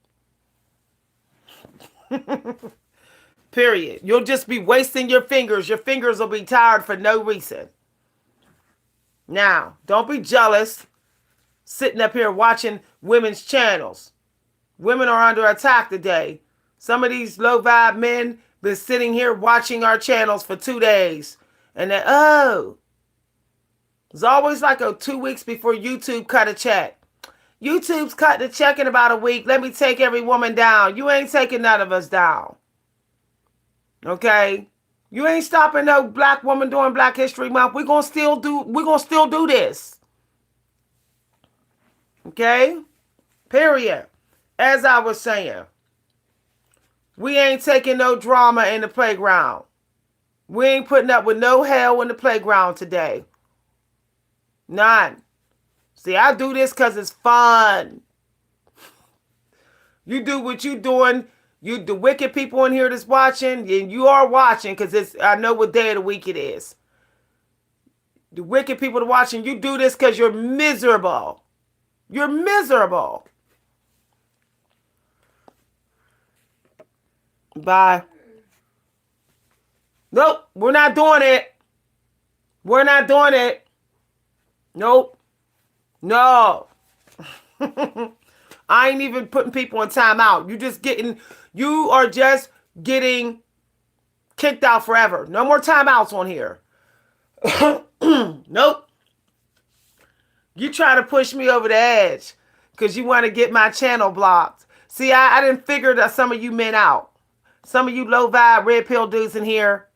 Period. You'll just be wasting your fingers. Your fingers will be tired for no reason. Now, don't be jealous sitting up here watching women's channels. Women are under attack today. Some of these low vibe men been sitting here watching our channels for 2 days. And then, oh, it's always like 2 weeks before YouTube cut a check. YouTube's cut the check in about a week. Let me take every woman down. You ain't taking none of us down. Okay? You ain't stopping no black woman during Black History Month. We're gonna still do this. Okay? Period. As I was saying, we ain't taking no drama in the playground. We ain't putting up with no hell in the playground today. None. See, I do this because it's fun. You do what you doing. You, the wicked people in here that's watching, and you are watching because I know what day of the week it is. The wicked people that are watching, you do this because you're miserable. You're miserable. Bye. Nope, we're not doing it. We're not doing it. Nope. No. I ain't even putting people in timeout. You are just getting kicked out forever. No more timeouts on here. Nope. You try to push me over the edge because you want to get my channel blocked. See, I didn't figure that some of you men out. Some of you low vibe red pill dudes in here.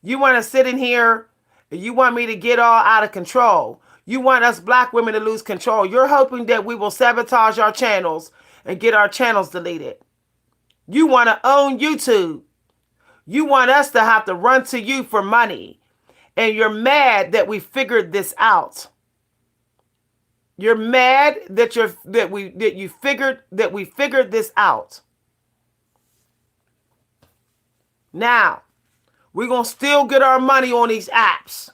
You want to sit in here and you want me to get all out of control. You want us black women to lose control. You're hoping that we will sabotage our channels and get our channels deleted. You want to own YouTube. You want us to have to run to you for money. And you're mad that we figured this out. You're mad that we figured this out. Now, we're going to still get our money on these apps.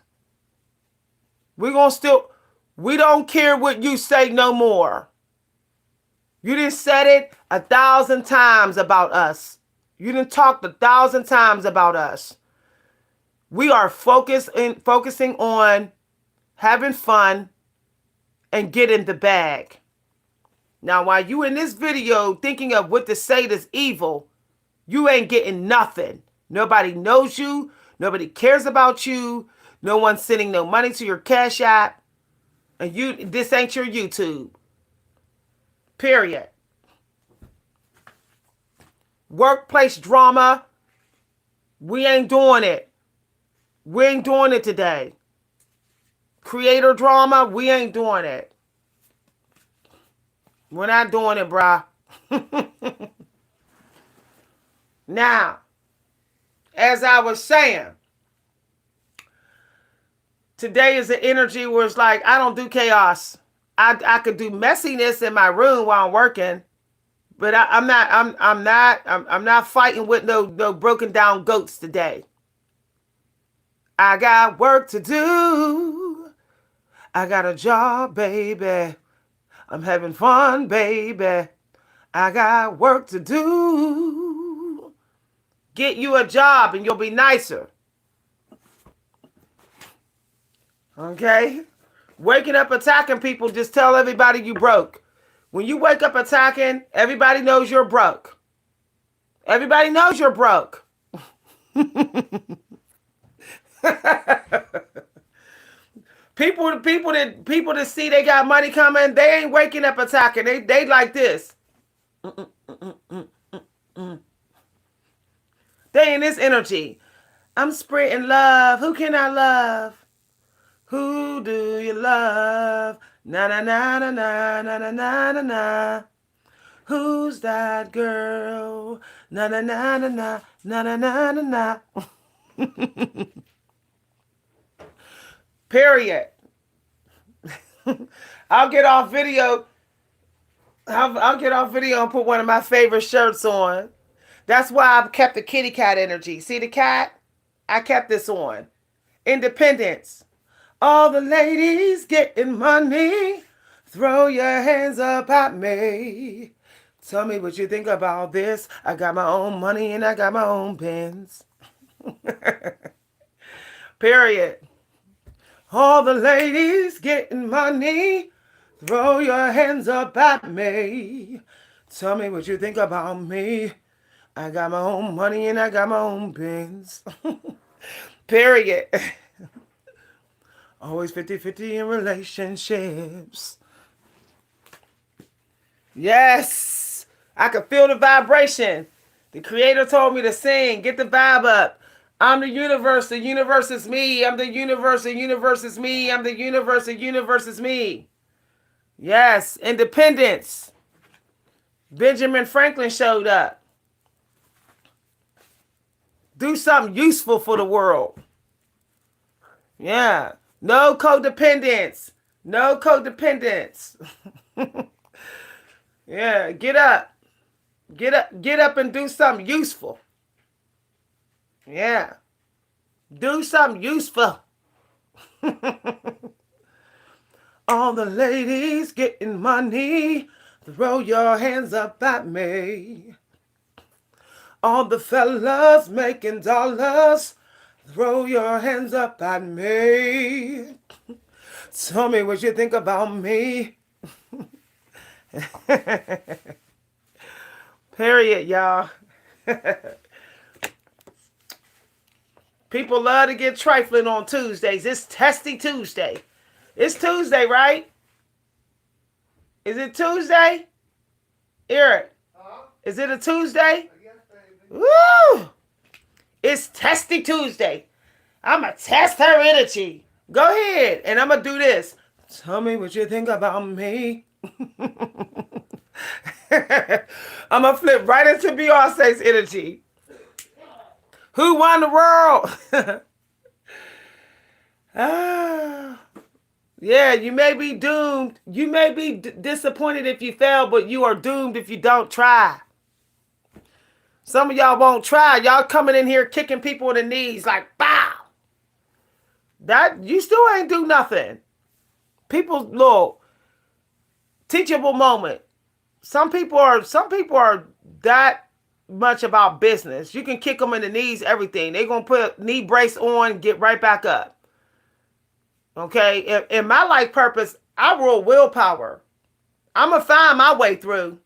We don't care what you say no more. You done said it 1,000 times about us. You done talked 1,000 times about us. We are focusing on having fun and getting the bag. Now, while you in this video thinking of what to say that's evil, you ain't getting nothing. Nobody knows you. Nobody cares about you. No one's sending no money to your Cash App. And this ain't your YouTube. Period. Workplace drama. We ain't doing it. We ain't doing it today. Creator drama. We ain't doing it. We're not doing it, brah. Now, as I was saying, today is the energy where it's like, I don't do chaos. I could do messiness in my room while I'm working, but I'm not fighting with no broken down goats today. I got work to do. I got a job, baby. I'm having fun, baby. I got work to do. Get you a job and you'll be nicer. Okay? Waking up attacking people, just tell everybody you broke. When you wake up attacking, everybody knows you're broke. Everybody knows you're broke. People that see they got money coming, they ain't waking up attacking. They like this. They in this energy. I'm spreading love. Who can I love? Who do you love? Na na na na na na na na na na. Who's that girl? Na na na na na na na na na na. Period. I'll get off video. I'll get off video and put one of my favorite shirts on. That's why I've kept the kitty cat energy. See the cat? I kept this on. Independence. All the ladies getting money. Throw your hands up at me. Tell me what you think about this. I got my own money and I got my own pens. Period. All the ladies getting money. Throw your hands up at me. Tell me what you think about me. I got my own money and I got my own pens. Period. Always 50-50 in relationships. Yes. I can feel the vibration. The creator told me to sing. Get the vibe up. I'm the universe is me. I'm the universe is me. I'm the universe is me. Yes, independence. Benjamin Franklin showed up. Do something useful for the world. Yeah. No codependence. No codependence. Yeah, get up. Get up and do something useful. Yeah. Do something useful. All the ladies getting money. Throw your hands up at me. All the fellas making dollars. Throw your hands up at me. Tell me what you think about me. Period, y'all. People love to get trifling on Tuesdays. It's Testy Tuesday. It's Tuesday, right? Is it Tuesday? Eric, is it a Tuesday? Yes, baby. Woo! It's Testy Tuesday. I'm going to test her energy. Go ahead, and I'm going to do this. Tell me what you think about me. I'm going to flip right into Beyonce's energy. Who won the world? Yeah, you may be doomed. You may be disappointed if you fail, but you are doomed if you don't try. Some of y'all won't try. Y'all coming in here kicking people in the knees like, bow. That, you still ain't do nothing. People, look, teachable moment. Some people are that much about business. You can kick them in the knees, everything. They're going to put a knee brace on, get right back up. Okay? In my life purpose, I rule willpower. I'm going to find my way through.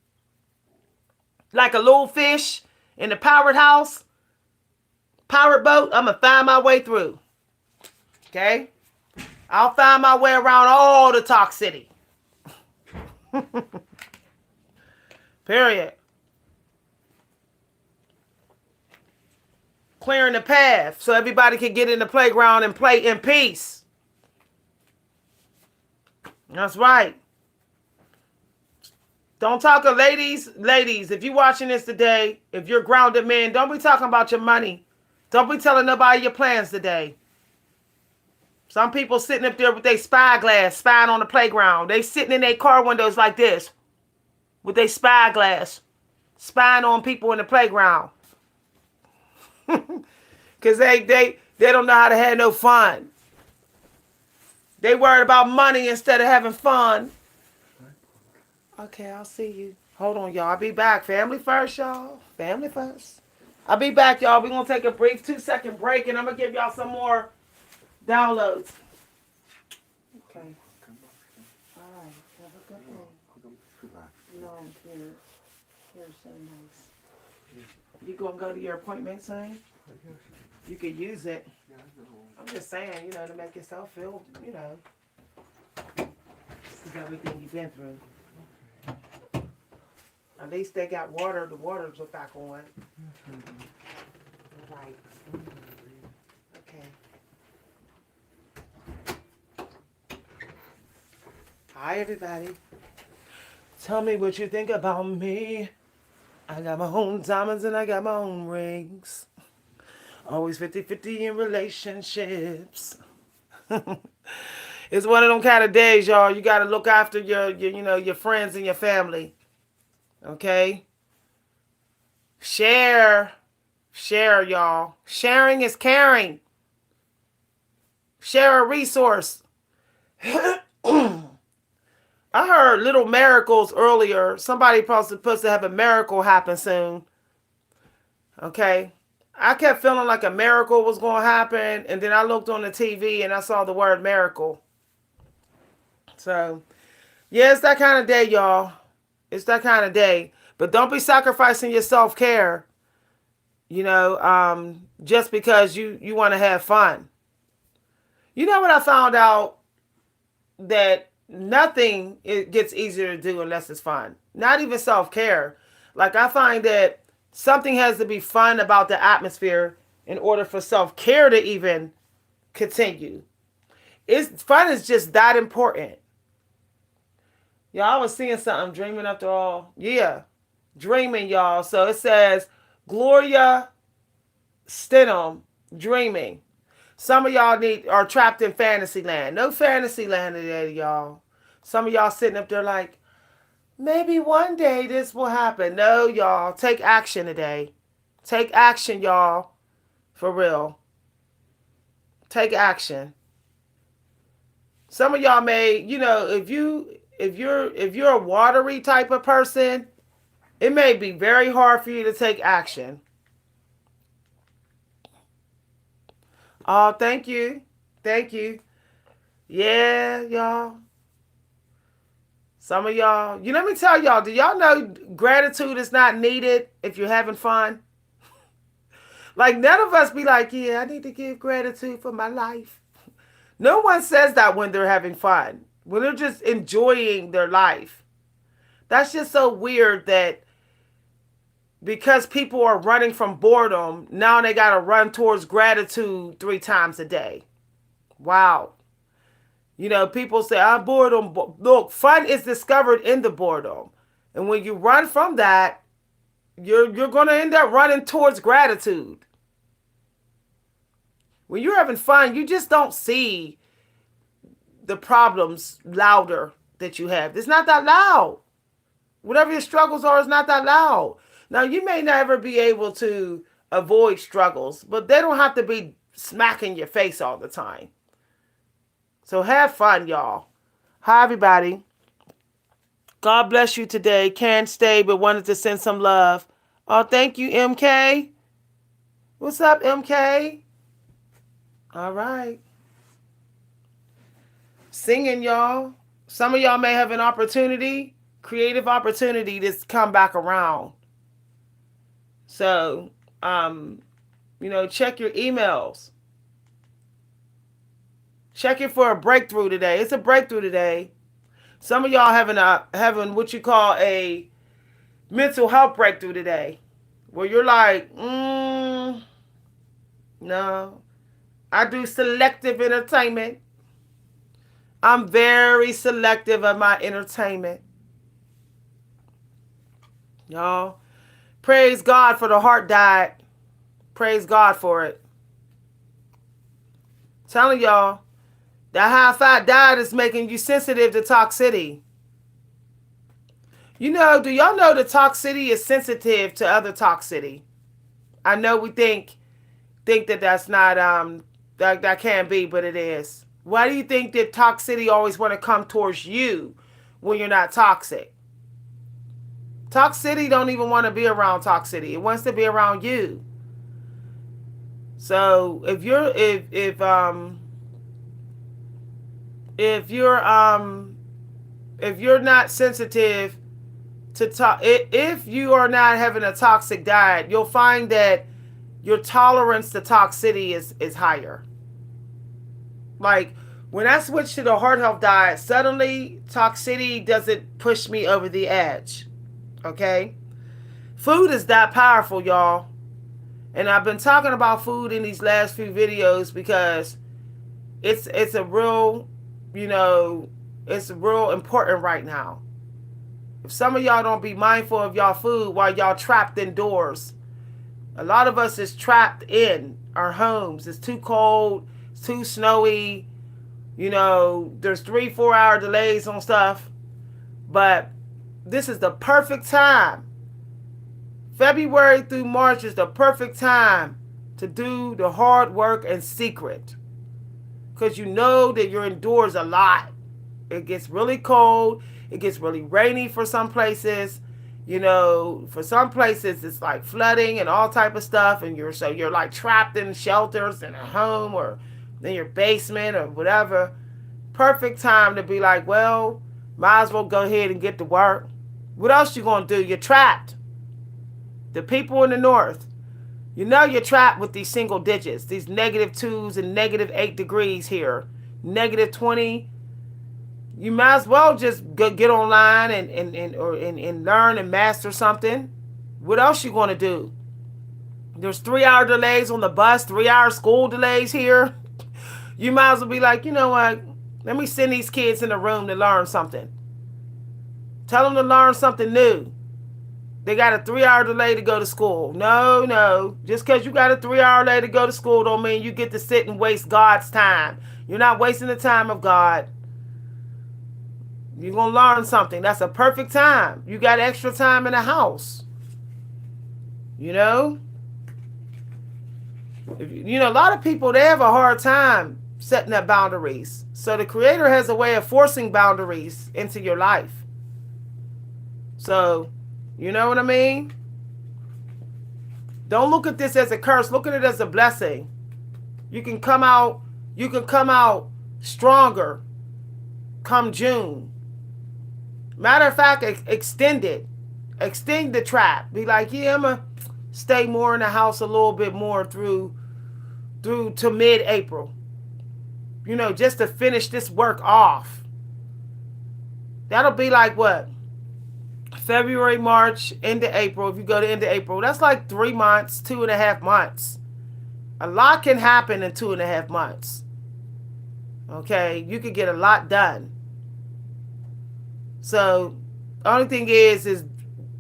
Like a little fish in the pirate house, pirate boat, I'm going to find my way through. Okay? I'll find my way around all the toxicity. Period. Clearing the path so everybody can get in the playground and play in peace. That's right. Don't talk to ladies, if you're watching this today, if you're grounded men, don't be talking about your money. Don't be telling nobody your plans today. Some people sitting up there with their spyglass, spying on the playground. They sitting in their car windows like this with their spyglass, spying on people in the playground. Because they don't know how to have no fun. They worried about money instead of having fun. Okay, I'll see you. Hold on, y'all. I'll be back. Family first, y'all. Family first. I'll be back, y'all. We're going to take a brief 2-second break, and I'm going to give y'all some more downloads. Okay. All right. Have a good day. No, I'm here. You're so nice. You going to go to your appointment soon? You could use it. I'm just saying, to make yourself feel, with everything you've been through. At least they got water. The waters are back on. Right. Okay. Hi, everybody. Tell me what you think about me. I got my own diamonds and I got my own rings. Always 50-50 in relationships. It's one of them kind of days, y'all. You got to look after your friends and your family. Okay? Share, y'all. Sharing is caring. Share a resource. I heard little miracles earlier. Somebody supposed to have a miracle happen soon. Okay? I kept feeling like a miracle was going to happen, and then I looked on the TV and I saw the word miracle. So, yeah, it's that kind of day, y'all. It's that kind of day. But don't be sacrificing your self-care, just because you want to have fun. You know what I found out? That nothing it gets easier to do unless it's fun. Not even self-care. Like, I find that something has to be fun about the atmosphere in order for self-care to even continue. Fun is just that important. Y'all, I was seeing something, dreaming after all. Yeah, dreaming, y'all. So it says, Gloria Steinem, dreaming. Some of y'all are trapped in fantasy land. No fantasy land today, y'all. Some of y'all sitting up there like, maybe one day this will happen. No, y'all. Take action today. Take action, y'all. For real. Take action. Some of y'all may, if you're a watery type of person, it may be very hard for you to take action. Oh, thank you. Thank you. Yeah, y'all. Some of y'all, let me tell y'all, do y'all know gratitude is not needed if you're having fun? Like, none of us be like, yeah, I need to give gratitude for my life. No one says that when they're having fun, when they're just enjoying their life. That's just so weird that because people are running from boredom, now they got to run towards gratitude 3 times a day. Wow. People say, I'm boredom. Look, fun is discovered in the boredom. And when you run from that, you're going to end up running towards gratitude. When you're having fun, you just don't see the problems louder that you have. It's not that loud. Whatever your struggles are, it's not that loud. Now, you may never be able to avoid struggles, but they don't have to be smacking your face all the time. So have fun, y'all. Hi, everybody. God bless you today. Can't stay, but wanted to send some love. Oh, thank you, MK. What's up, MK? All right. Singing, y'all. Some of y'all may have an opportunity, creative opportunity to come back around. So, check your emails. Check it for a breakthrough today. It's a breakthrough today. Some of y'all having what you call a mental health breakthrough today. Where you're like, no. I do selective entertainment. I'm very selective of my entertainment. Y'all, praise God for the heart diet. Praise God for it. Telling y'all, that high-fat diet is making you sensitive to toxicity. Do y'all know that toxicity is sensitive to other toxicity? I know we think that that's not, that can't be, but it is. Why do you think that toxicity always want to come towards you when you're not toxic? Toxicity don't even want to be around toxicity. It wants to be around you. So if you're not sensitive to if you are not having a toxic diet, you'll find that your tolerance to toxicity is higher. Like, When I switched to the heart health diet, suddenly toxicity doesn't push me over the edge. Okay? Food is that powerful, y'all. And I've been talking about food in these last few videos because it's a real, you know, it's real important right now. If some of y'all don't be mindful of y'all food while y'all trapped indoors, a lot of us is trapped in our homes. It's too cold, it's too snowy, you know, there's 3-4 hour delays on stuff. But this is the perfect time. February through March is the perfect time to do the hard work in secret. Because you know that you're indoors a lot. It gets really cold. It gets really rainy for some places. You know, for some places it's like flooding and all type of stuff. And you're like trapped in shelters in a home or in your basement or whatever. Perfect time to be like, well, might as well go ahead and get to work. What else you gonna do? You're trapped. The people in the north, you know you're trapped with these single digits, these -2s and -8 degrees here, -20. You might as well just go get online and learn and master something. What else you gonna do? There's 3 hour delays on the bus, 3 hour school delays here. You might as well be like, you know what? Let me send these kids in the room to learn something. Tell them to learn something new. They got a 3 hour delay to go to school. No. Just because you got a 3 hour delay to go to school don't mean you get to sit and waste God's time. You're not wasting the time of God. You're going to learn something. That's a perfect time. You got extra time in the house. You know? You know, a lot of people, they have a hard time setting up boundaries. So the Creator has a way of forcing boundaries into your life. So, you know what I mean? Don't look at this as a curse. Look at it as a blessing. You can come out stronger come June. Matter of fact, extend it. Extend the trap. Be like, yeah, I'm gonna stay more in the house a little bit more through to mid-April. You know, just to finish this work off. That'll be like what? February, March, into April. If you go to end of April, that's like 3 months, 2.5 months. A lot can happen in 2.5 months. Okay, you can get a lot done. So, the only thing is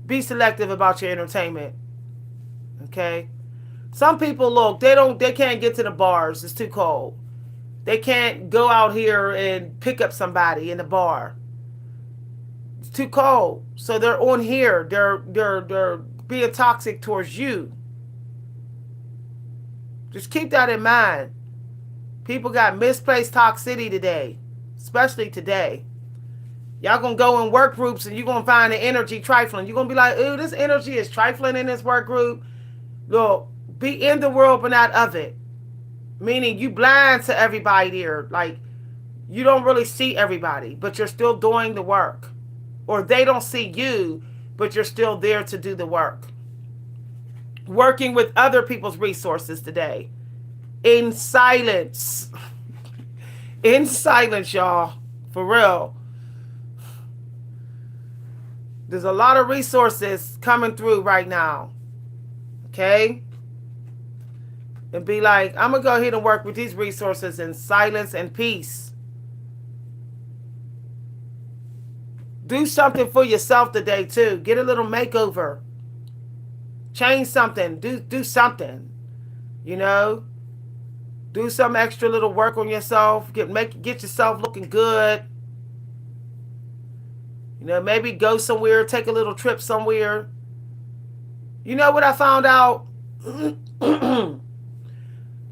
be selective about your entertainment. Okay, some people look, they can't get to the bars. It's too cold. They can't go out here and pick up somebody in the bar. It's too cold. So they're on here. They're being toxic towards you. Just keep that in mind. People got misplaced toxicity today, especially today. Y'all gonna go in work groups and you're gonna find the energy trifling. You're gonna be like, ooh, this energy is trifling in this work group. Look, be in the world but not of it. Meaning you blind to everybody there. Like, you don't really see everybody, but you're still doing the work. Or they don't see you, but you're still there to do the work. Working with other people's resources today. In silence. In silence, y'all. For real. There's a lot of resources coming through right now. Okay? And be like, I'm going to go ahead and work with these resources in silence and peace. Do something for yourself today, too. Get a little makeover. Change something. Do something. You know? Do some extra little work on yourself. Get yourself looking good. You know, maybe go somewhere, take a little trip somewhere. You know what I found out?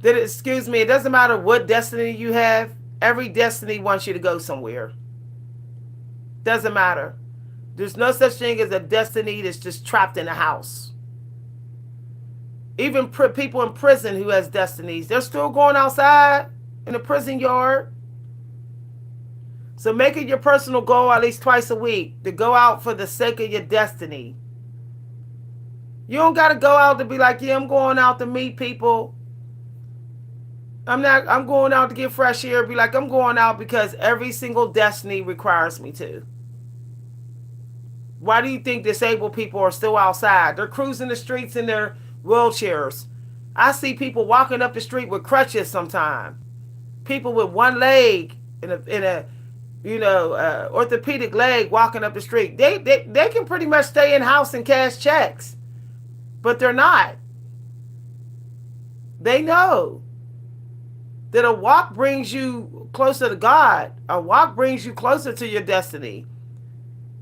It doesn't matter what destiny you have. Every destiny wants you to go somewhere. Doesn't matter. There's no such thing as a destiny that's just trapped in a house. Even people in prison who has destinies, they're still going outside in the prison yard. So make it your personal goal at least twice a week to go out for the sake of your destiny. You don't got to go out to be like, yeah, I'm going out to meet people. I'm going out to get fresh air. Be like, I'm going out because every single destiny requires me to. Why do you think disabled people are still outside? They're cruising the streets in their wheelchairs. I see people walking up the street with crutches sometimes. People with one leg in a orthopedic leg walking up the street. They can pretty much stay in house and cash checks, but they're not. They know that a walk brings you closer to God. A walk brings you closer to your destiny.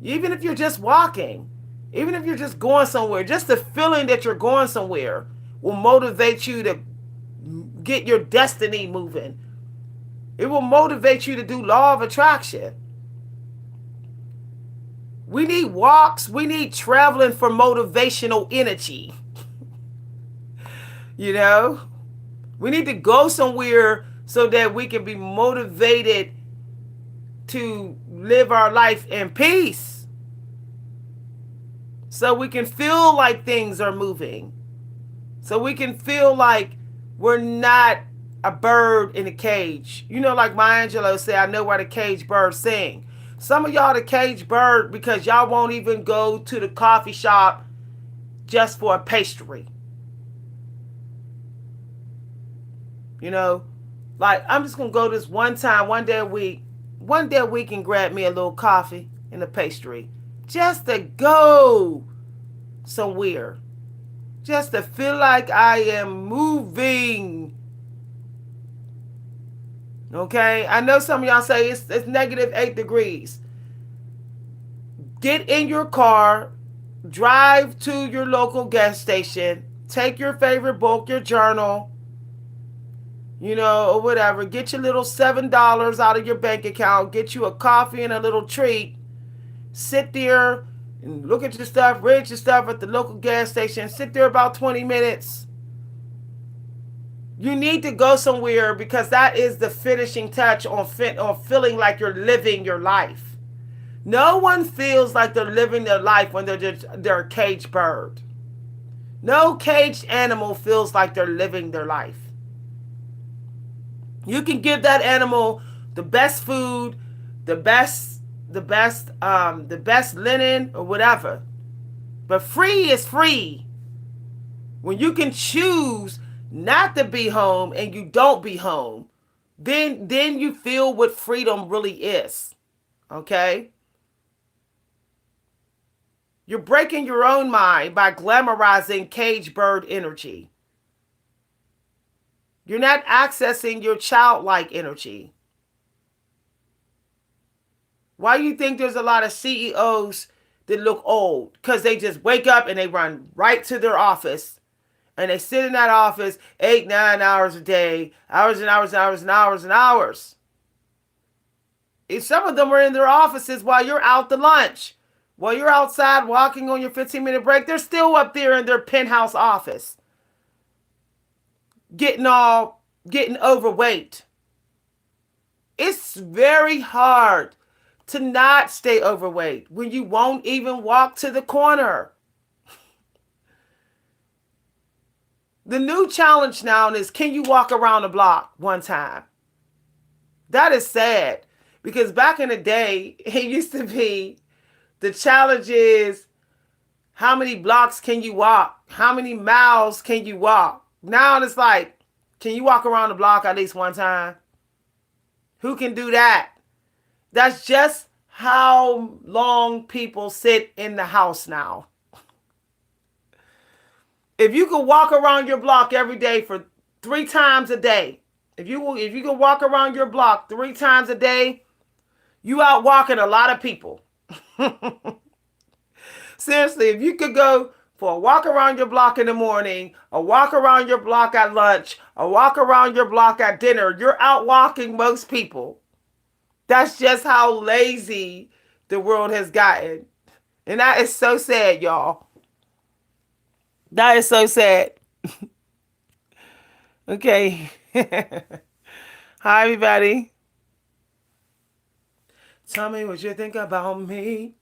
Even if you're just walking, even if you're just going somewhere, just the feeling that you're going somewhere will motivate you to get your destiny moving. It will motivate you to do law of attraction. We need walks. We need traveling for motivational energy. You know, we need to go somewhere so that we can be motivated to live our life in peace. So we can feel like things are moving. So we can feel like we're not a bird in a cage. You know, like Maya Angelou said, I know why the caged birds sing. Some of y'all the caged bird because y'all won't even go to the coffee shop just for a pastry. You know, like I'm just going to go this one day a week and grab me a little coffee and a pastry. Just to go somewhere. Just to feel like I am moving. Okay? I know some of y'all say it's -8 degrees. Get in your car, drive to your local gas station, take your favorite book, your journal, or whatever. Get your little $7 out of your bank account, get you a coffee and a little treat. Sit there and look at your stuff, read your stuff at the local gas station. Sit there about 20 minutes. You need to go somewhere because that is the finishing touch on feeling like you're living your life. No one feels like they're living their life when they're a caged bird. No caged animal feels like they're living their life. You can give that animal the best food, the best linen or whatever. But free is free. When you can choose not to be home and you don't be home, then you feel what freedom really is. Okay? You're breaking your own mind by glamorizing cage bird energy. You're not accessing your childlike energy. Why do you think there's a lot of CEOs that look old? Because they just wake up and they run right to their office. And they sit in that office 8, 9 hours a day, hours and hours and hours and hours and hours. If some of them are in their offices while you're out to lunch, while you're outside walking on your 15-minute break, they're still up there in their penthouse office. Getting overweight. It's very hard to not stay overweight when you won't even walk to the corner. The new challenge now is, can you walk around the block one time? That is sad because back in the day, it used to be the challenge is how many blocks can you walk? How many miles can you walk? Now it's like, can you walk around the block at least one time? Who can do that? That's just how long people sit in the house now. If you could walk around your block every day for 3 times a day, if you could walk around your block 3 times a day, you out walking a lot of people. Seriously, if you could go for a walk around your block in the morning, a walk around your block at lunch, a walk around your block at dinner, you're out walking most people. That's just how lazy the world has gotten. And that is so sad, y'all. That is so sad. Okay. Hi, everybody. Tell me what you think about me.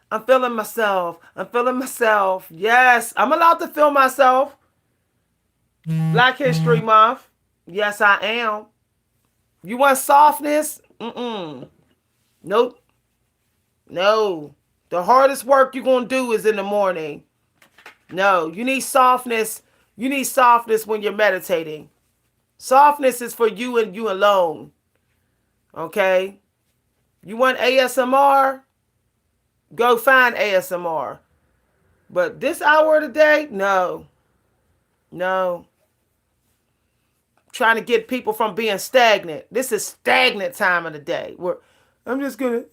I'm feeling myself. I'm feeling myself. Yes, I'm allowed to feel myself. Black History Month. Yes, I am. You want softness? Mm-mm. Nope. No. The hardest work you're going to do is in the morning. No. You need softness. You need softness when you're meditating. Softness is for you and you alone. Okay? You want ASMR? Go find ASMR. But this hour of the day? No. No. Trying to get people from being stagnant. This is stagnant time of the day. Where I'm just gonna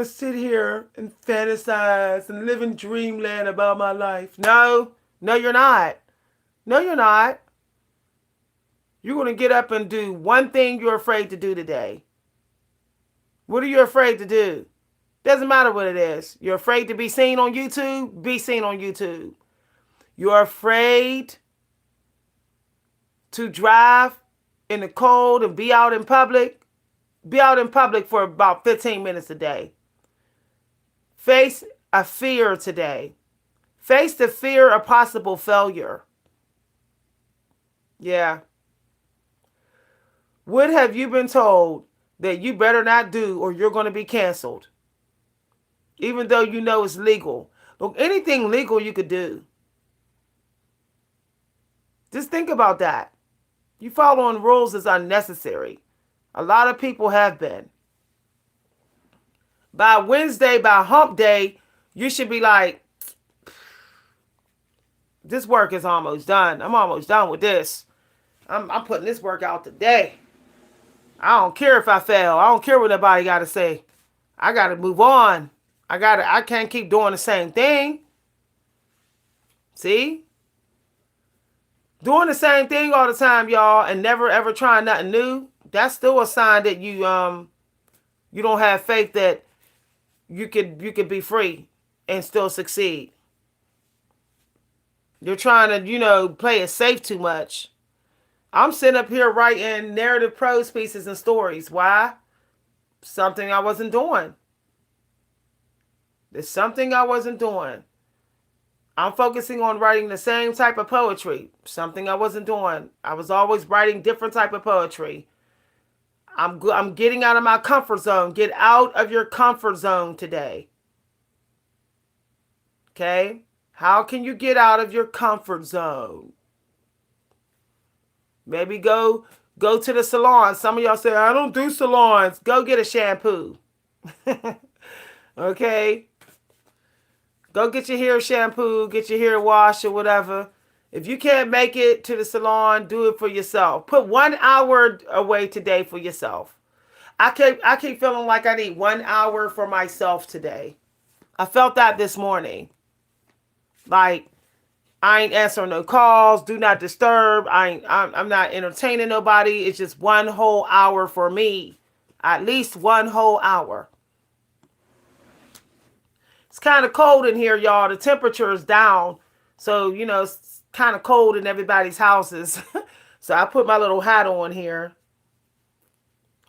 sit here and fantasize and live in dreamland about my life. No, no, you're not. No, you're not. You're gonna get up and do one thing you're afraid to do today. What are you afraid to do? Doesn't matter what it is. You're afraid to be seen on YouTube? Be seen on YouTube. You're afraid to drive in the cold and be out in public? Be out in public for about 15 minutes a day. Face a fear today. Face the fear of possible failure. Yeah. What have you been told that you better not do or you're going to be canceled? Even though you know it's legal. Look, anything legal you could do. Just think about that. You following rules is unnecessary. A lot of people have been. By Wednesday, by hump day, you should be like, this work is almost done. I'm almost done with this. I'm putting this work out today. I don't care if I fail. I don't care what nobody got to say. I got to move on. I can't keep doing the same thing. See? Doing the same thing all the time, y'all, and never ever trying nothing new, that's still a sign that you don't have faith that you could be free and still succeed. You're trying to, play it safe too much. I'm sitting up here writing narrative prose pieces and stories. Why? Something I wasn't doing. There's something I wasn't doing. I'm focusing on writing the same type of poetry. Something I wasn't doing. I was always writing different type of poetry. I'm getting out of my comfort zone. Get out of your comfort zone today. Okay? How can you get out of your comfort zone? Maybe go to the salon. Some of y'all say, I don't do salons. Go get a shampoo. Okay? Go get your hair shampoo, get your hair washed or whatever. If you can't make it to the salon, do it for yourself. Put 1 hour away today for yourself. I keep feeling like I need 1 hour for myself today. I felt that this morning. Like, I ain't answering no calls. Do not disturb. I'm not entertaining nobody. It's just 1 whole hour for me. At least 1 whole hour. It's kind of cold in here, y'all. The temperature is down. So, it's kind of cold in everybody's houses. So I put my little hat on here.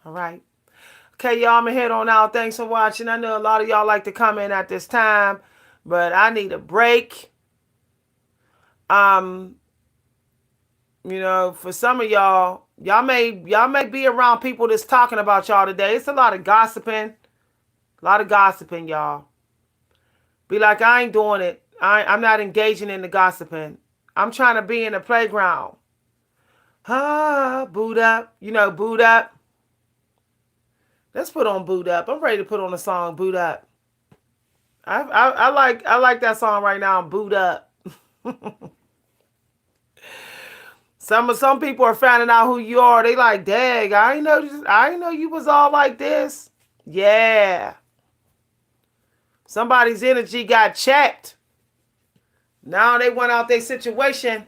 All right. Okay, y'all, I'm going to head on out. Thanks for watching. I know a lot of y'all like to come in at this time, but I need a break. For some of y'all may be around people that's talking about y'all today. It's a lot of gossiping. Y'all. Be like, I ain't doing it. I'm not engaging in the gossiping. I'm trying to be in the playground. Boot up. Boot up. Let's put on Boot Up. I'm ready to put on a song, Boot Up. I like that song right now, Boot Up. Some people are finding out who you are. They like, dang, I ain't know you was all like this. Yeah. Somebody's energy got checked. Now they went out their situation.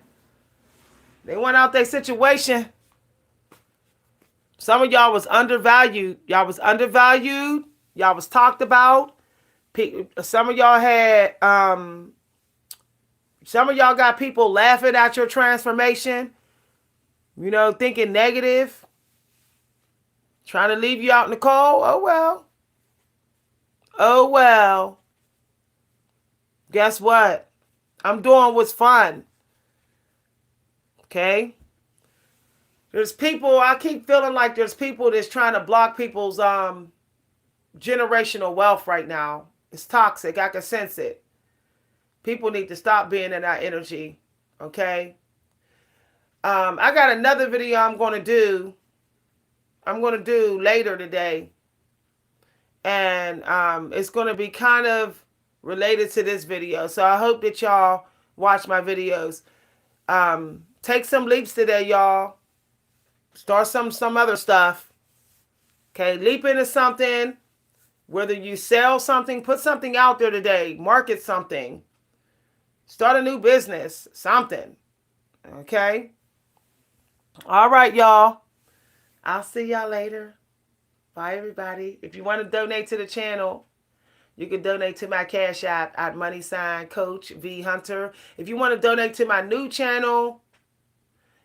Some of y'all was undervalued. Y'all was talked about. Some of y'all had, some of y'all got people laughing at your transformation. Thinking negative. Trying to leave you out in the cold. Oh well. Guess what? I'm doing what's fun. Okay? There's people, I keep feeling like there's people that's trying to block people's generational wealth right now. It's toxic. I can sense it. People need to stop being in that energy. Okay. I got another video I'm going to do. I'm going to do later today. And it's going to be kind of related to this video. So I hope that y'all watch my videos. Take some leaps today, y'all. Start some other stuff. Okay, leap into something. Whether you sell something, put something out there today. Market something. Start a new business. Something. Okay? All right, y'all. I'll see y'all later. Bye, everybody. If you want to donate to the channel, you can donate to my Cash App at @Coach V Hunter. If you want to donate to my new channel,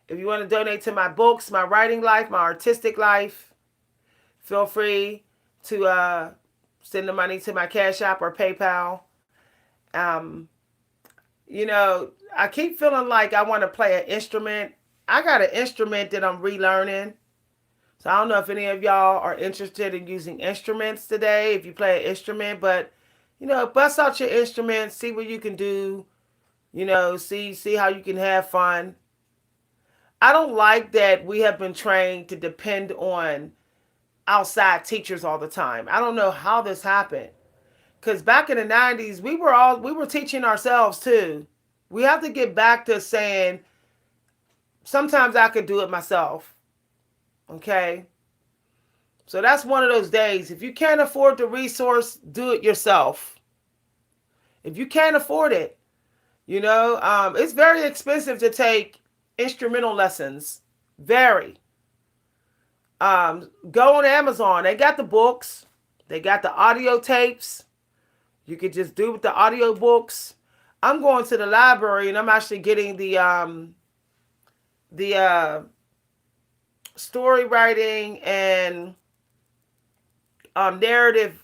if you want to donate to my books, my writing life, my artistic life, feel free to send the money to my Cash App or PayPal. You know, I keep feeling like I want to play an instrument. I got an instrument that I'm relearning. So I don't know if any of y'all are interested in using instruments today, if you play an instrument, but, you know, bust out your instrument, see what you can do, you know, see how you can have fun. I don't like that we have been trained to depend on outside teachers all the time. I don't know how this happened. Because back in the 90s, we were teaching ourselves too. We have to get back to saying, sometimes I could do it myself. Okay? So that's one of those days. If you can't afford the resource, do it yourself. If you can't afford it, you know, it's very expensive to take instrumental lessons. Very. Go on Amazon. They got the books. They got the audio tapes. You could just do with the audio books. I'm going to the library and I'm actually getting the story writing and narrative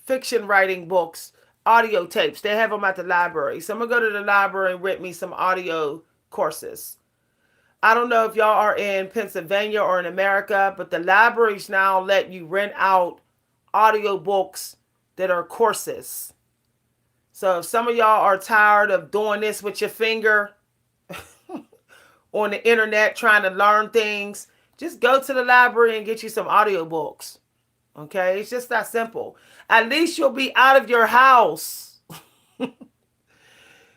fiction writing books, audio tapes. They have them at the library. So I'm going to go to the library and rent me some audio courses. I don't know if y'all are in Pennsylvania or in America, but the libraries now let you rent out audio books that are courses. So if some of y'all are tired of doing this with your finger on the internet trying to learn things, just go to the library and get you some audiobooks. Okay? It's just that simple. At least you'll be out of your house.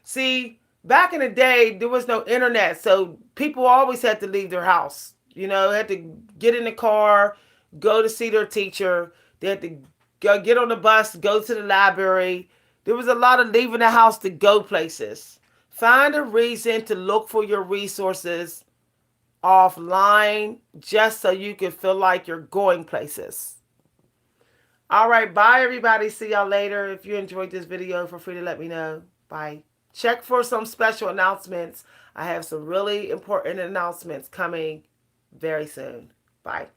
See, back in the day, there was no internet, so people always had to leave their house. You know, had to get in the car, go to see their teacher. They had to go get on the bus, go to the library. There was a lot of leaving the house to go places. Find a reason to look for your resources offline just so you can feel like you're going places. All right, bye everybody. See y'all later. If you enjoyed this video, feel free to let me know. Bye. Check for some special announcements. I have some really important announcements coming very soon. Bye.